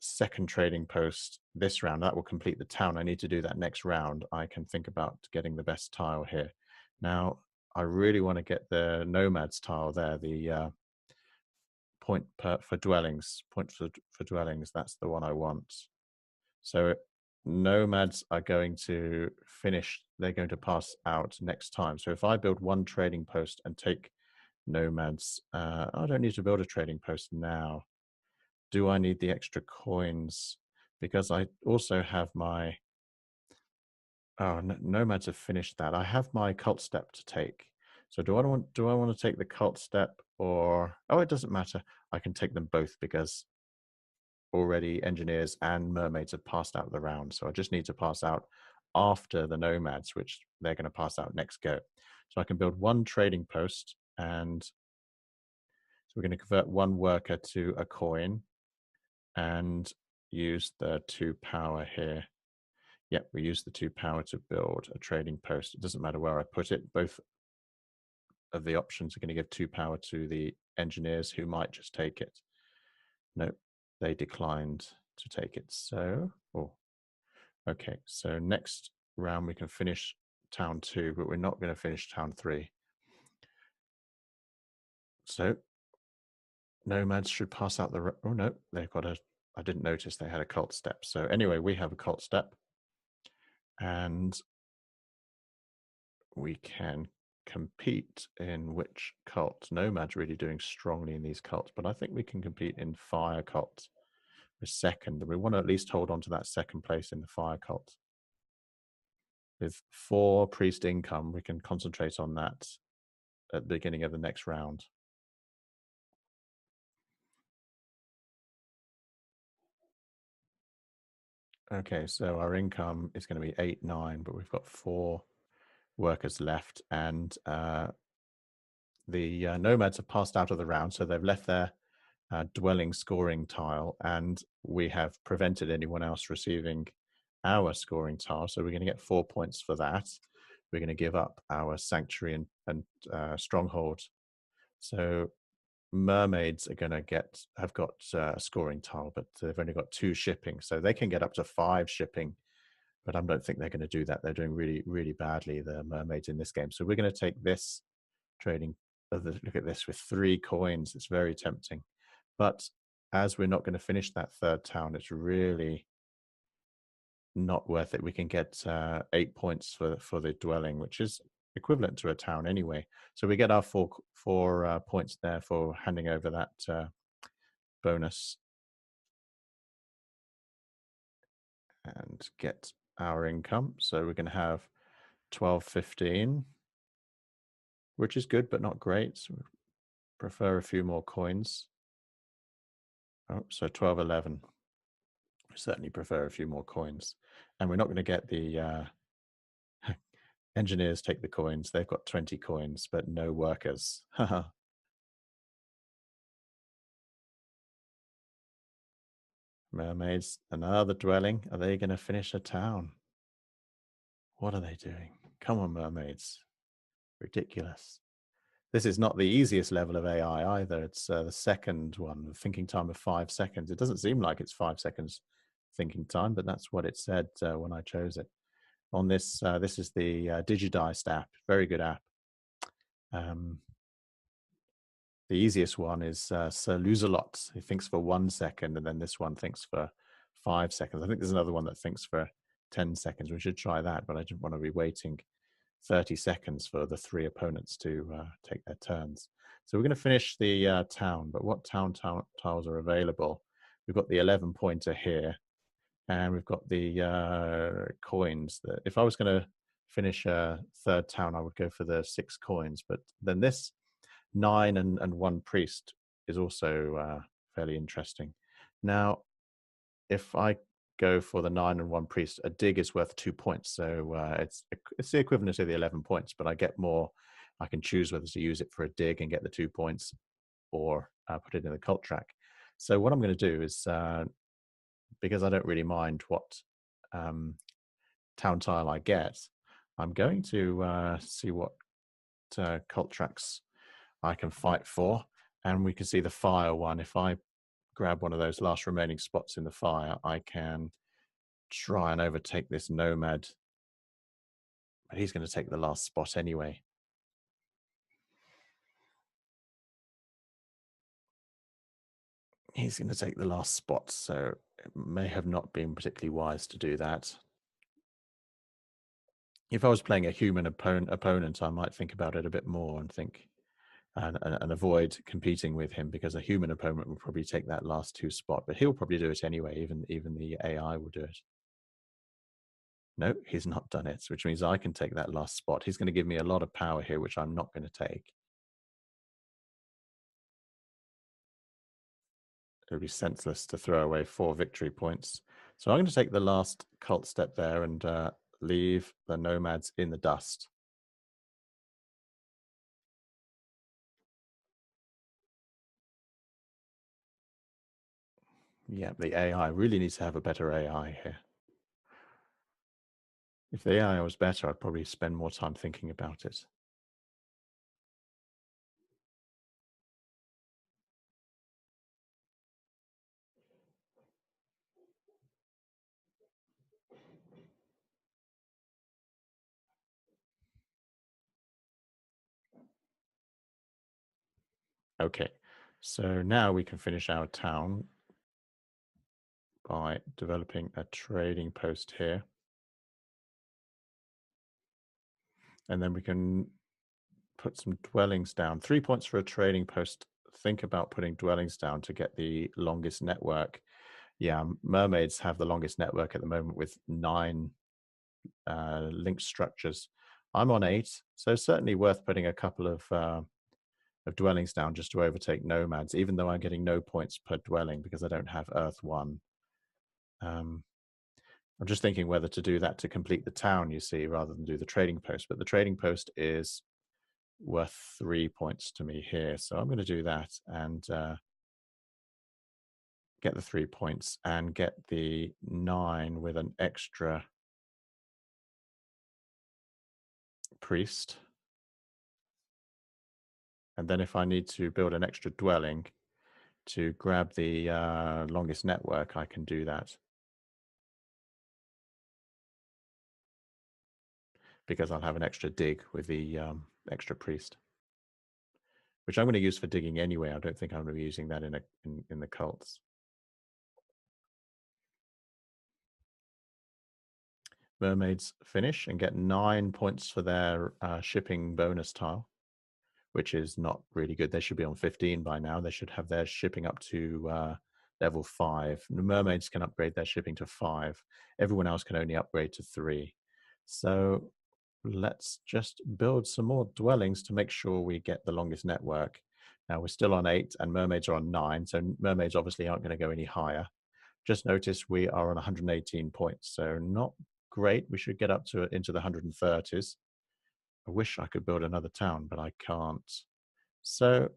second trading post this round, that will complete the town. I need to do that next round. I can think about getting the best tile here. Now, I really want to get the nomads tile there, the point for dwellings, for dwellings. That's the one I want. So nomads are going to finish, they're going to pass out next time. So if I build one trading post and take nomads, I don't need to build a trading post now. Do I need the extra coins? Because I also have my, nomads have finished that. I have my cult step to take. So do I want to take the cult step or, it doesn't matter. I can take them both because already engineers and mermaids have passed out the round. So I just need to pass out after the nomads, which they're going to pass out next go. So I can build one trading post, and so we're going to convert one worker to a coin and use the 2 power here. Yep, we use the 2 power to build a trading post. It doesn't matter where I put it. Both of the options are going to give 2 power to the engineers who might just take it. Nope, they declined to take it. So, okay, so next round we can finish town 2, but we're not going to finish town 3. So nomads should pass out the, oh no, they've got a, I didn't notice they had a cult step. So anyway, we have a cult step and we can compete in which cult. Nomad's really doing strongly in these cults, but I think we can compete in fire cult for second. And we want to at least hold on to that second place in the fire cult. With 4 priest income, we can concentrate on that at the beginning of the next round. Okay, so our income is going to be 8, 9, but we've got 4 workers left, and the nomads have passed out of the round, so they've left their dwelling scoring tile, and we have prevented anyone else receiving our scoring tile, so we're going to get 4 points for that. We're going to give up our sanctuary and stronghold. So mermaids are going to have got a scoring tile, but they've only got 2 shipping, so they can get up to 5 shipping, but I don't think they're going to do that. They're doing really, really badly, the mermaids in this game. So we're going to take this trading, look at this, with 3 coins. It's very tempting, but as we're not going to finish that third town, it's really not worth it. We can get 8 points for the dwelling, which is equivalent to a town anyway. So we get our 4 points there for handing over that bonus and get our income. So we're going to have 12, 15, which is good, but not great. So we prefer a few more coins. Oh, so 12, 11. We certainly prefer a few more coins. And we're not going to get the engineers take the coins. They've got 20 coins, but no workers. Mermaids, another dwelling. Are they going to finish a town? What are they doing? Come on, mermaids. Ridiculous. This is not the easiest level of AI either. It's the second one, the thinking time of 5 seconds. It doesn't seem like it's 5 seconds thinking time, but that's what it said when I chose it. On this, this is the DIGIDICED app, very good app. The easiest one is Sir Lose-A-Lot. He thinks for 1 second, and then this one thinks for 5 seconds. I think there's another one that thinks for 10 seconds. We should try that, but I didn't want to be waiting 30 seconds for the 3 opponents to take their turns. So we're going to finish the town, but what town tiles are available? We've got the 11 pointer here, and we've got the coins. That if I was going to finish a third town, I would go for the 6 coins, but then this 9 and 1 priest is also fairly interesting. Now, if I go for the 9 and 1 priest, a dig is worth 2 points. So it's the equivalent of the 11 points, but I get more. I can choose whether to use it for a dig and get the 2 points or put it in the cult track. So what I'm going to do is, because I don't really mind what town tile I get, I'm going to see what cult tracks I can fight for. And we can see the fire one. If I grab one of those last remaining spots in the fire, I can try and overtake this nomad. But he's going to take the last spot anyway. He's going to take the last spot, so it may have not been particularly wise to do that. If I was playing a human opponent, I might think about it a bit more and think and avoid competing with him, because a human opponent will probably take that last 2 spot, but he'll probably do it anyway. Even the AI will do it. No, he's not done it, which means I can take that last spot. He's going to give me a lot of power here, which I'm not going to take. It would be senseless to throw away 4 victory points. So I'm going to take the last cult step there and leave the nomads in the dust. Yeah, the AI really needs to have a better AI here. If the AI was better, I'd probably spend more time thinking about it. Okay, so now we can finish our town by developing a trading post here. And then we can put some dwellings down. 3 points for a trading post. Think about putting dwellings down to get the longest network. Yeah, mermaids have the longest network at the moment with 9 linked structures. I'm on 8, so certainly worth putting a couple of dwellings down just to overtake nomads, even though I'm getting no points per dwelling because I don't have Earth 1. I'm just thinking whether to do that to complete the town, you see, rather than do the trading post. But the trading post is worth 3 points to me here. So I'm going to do that and get the 3 points and get the 9 with an extra priest. And then if I need to build an extra dwelling to grab the longest network, I can do that. Because I'll have an extra dig with the extra priest, which I'm going to use for digging anyway. I don't think I'm going to be using that in the cults. Mermaids finish and get 9 points for their shipping bonus tile, which is not really good. They should be on 15 by now. They should have their shipping up to level 5. The mermaids can upgrade their shipping to 5. Everyone else can only upgrade to 3. So let's just build some more dwellings to make sure we get the longest network. Now we're still on 8 and mermaids are on 9. So mermaids obviously aren't going to go any higher. Just notice we are on 118 points. So not great. We should get up to into the 130s. I wish I could build another town, but I can't. So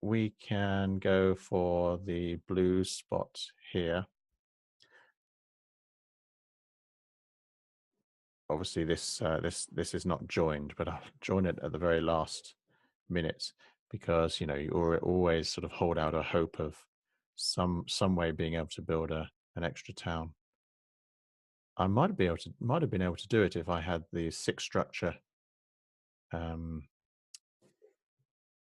we can go for the blue spot here. Obviously, this is not joined, but I'll join it at the very last minutes, because you know you always sort of hold out a hope of some way being able to build an extra town. I might have been able to do it if I had the 6 structure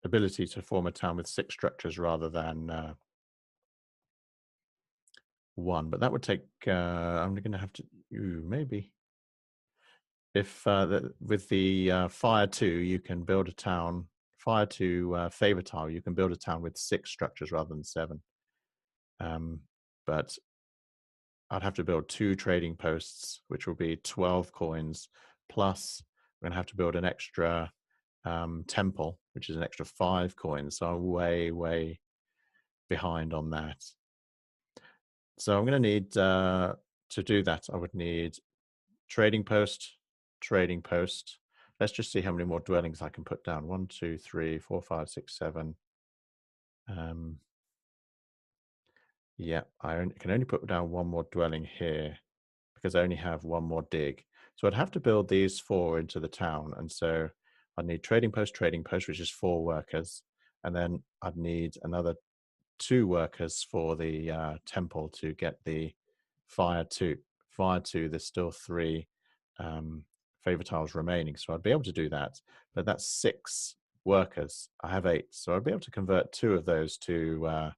ability to form a town with 6 structures rather than 1. But that would take. I'm going to have to maybe. If with the fire 2, you can build a town. Fire 2 favor tile, you can build a town with 6 structures rather than 7. But I'd have to build 2 trading posts, which will be 12 coins, plus we're going to have to build an extra temple, which is an extra 5 coins. So I'm way behind on that. So I'm going to need to do that. I would need trading post. Let's just see how many more dwellings I can put down. 1, 2, 3, 4, 5, 6, 7. Yeah, I can only put down 1 more dwelling here because I only have 1 more dig. So I'd have to build these 4 into the town. And so I'd need trading post, which is 4 workers. And then I'd need another 2 workers for the temple to get the fire 2. Fire 2, there's still 3 favor tiles remaining. So I'd be able to do that. But that's 6 workers. I have 8. So I'd be able to convert 2 of those to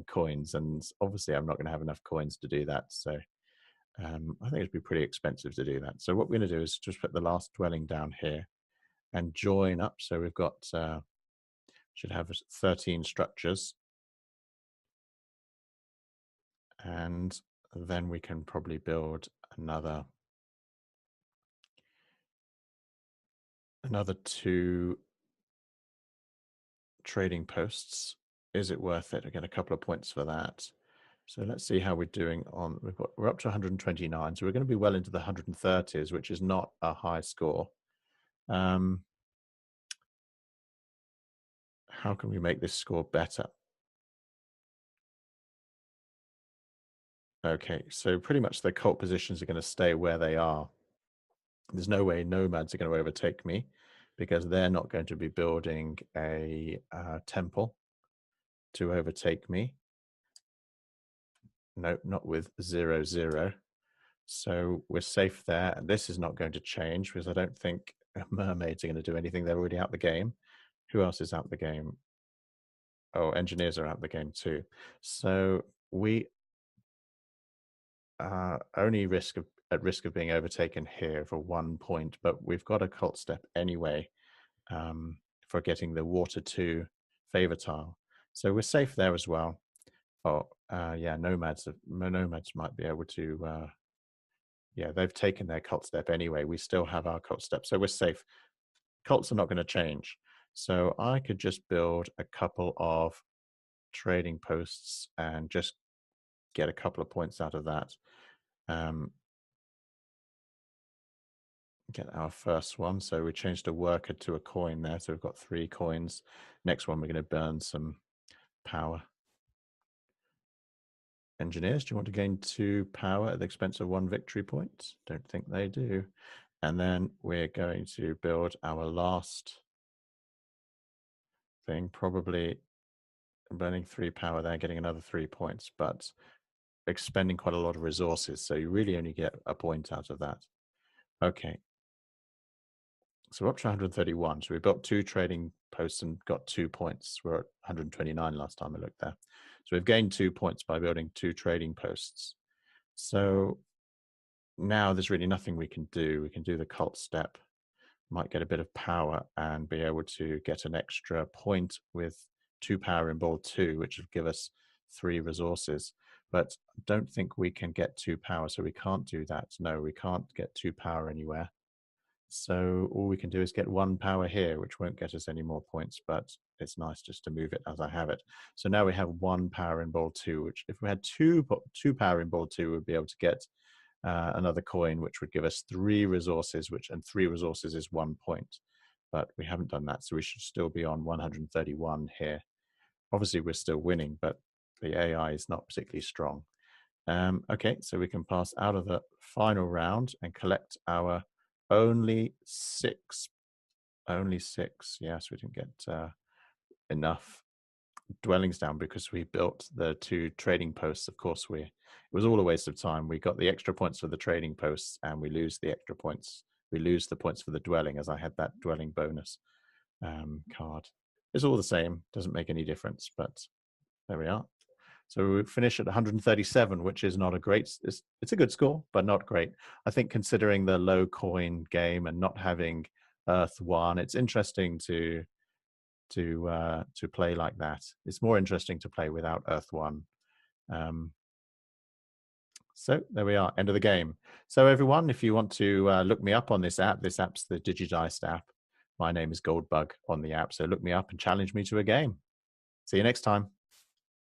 coins. And obviously I'm not going to have enough coins to do that. So I think it'd be pretty expensive to do that. So what we're going to do is just put the last dwelling down here and join up. So we've got, should have 13 structures. And then we can probably build another 2 trading posts. Is it worth it? I get a couple of points for that. So let's see how we're doing on, we're up to 129. So we're going to be well into the 130s, which is not a high score. How can we make this score better? Okay, so pretty much the cult positions are going to stay where they are. There's no way nomads are going to overtake me because they're not going to be building a temple to overtake me. No, not with 0, 0. So we're safe there. And this is not going to change because I don't think mermaids are going to do anything. They're already out the game. Who else is out the game? Oh, engineers are out the game too. So we are only at risk of being overtaken here for 1 point, but we've got a cult step anyway for getting the water 2 favor tile. So we're safe there as well. Oh, yeah, nomads might be able to, yeah, they've taken their cult step anyway. We still have our cult step, so we're safe. Cults are not going to change. So I could just build a couple of trading posts and just get a couple of points out of that. Get our first one. So we changed a worker to a coin there. So we've got 3 coins. Next one, we're going to burn some power. Engineers, do you want to gain 2 power at the expense of 1 victory point? Don't think they do. And then we're going to build our last thing, probably burning 3 power there, getting another 3 points, but expending quite a lot of resources. So you really only get a point out of that. Okay. So we're up to 131. So we built 2 trading posts and got 2 points. We're at 129 last time I looked there. So we've gained 2 points by building 2 trading posts. So now there's really nothing we can do. We can do the cult step, might get a bit of power and be able to get an extra point with 2 power in ball 2, which would give us 3 resources. But I don't think we can get 2 power, so we can't do that. No, we can't get 2 power anywhere. So all we can do is get 1 power here, which won't get us any more points, but it's nice just to move it as I have it. So now we have 1 power in ball 2, which if we had two power in ball 2, we'd be able to get another coin, which would give us 3 resources, and 3 resources is 1 point. But we haven't done that, so we should still be on 131 here. Obviously, we're still winning, but the AI is not particularly strong. Okay, so we can pass out of the final round and collect our only 6 Only 6. Yes, we didn't get enough dwellings down because we built the 2 trading posts. Of course, it was all a waste of time. We got the extra points for the trading posts, and we lose the extra points. We lose the points for the dwelling, as I had that dwelling bonus card. It's all the same. Doesn't make any difference, but there we are. So we finish at 137, which is not a great. It's a good score, but not great. I think considering the low coin game and not having Earth 1, it's interesting to play like that. It's more interesting to play without Earth 1. So there we are, end of the game. So everyone, if you want to look me up on this app's the DigiDiced app. My name is Goldbug on the app, so look me up and challenge me to a game. See you next time.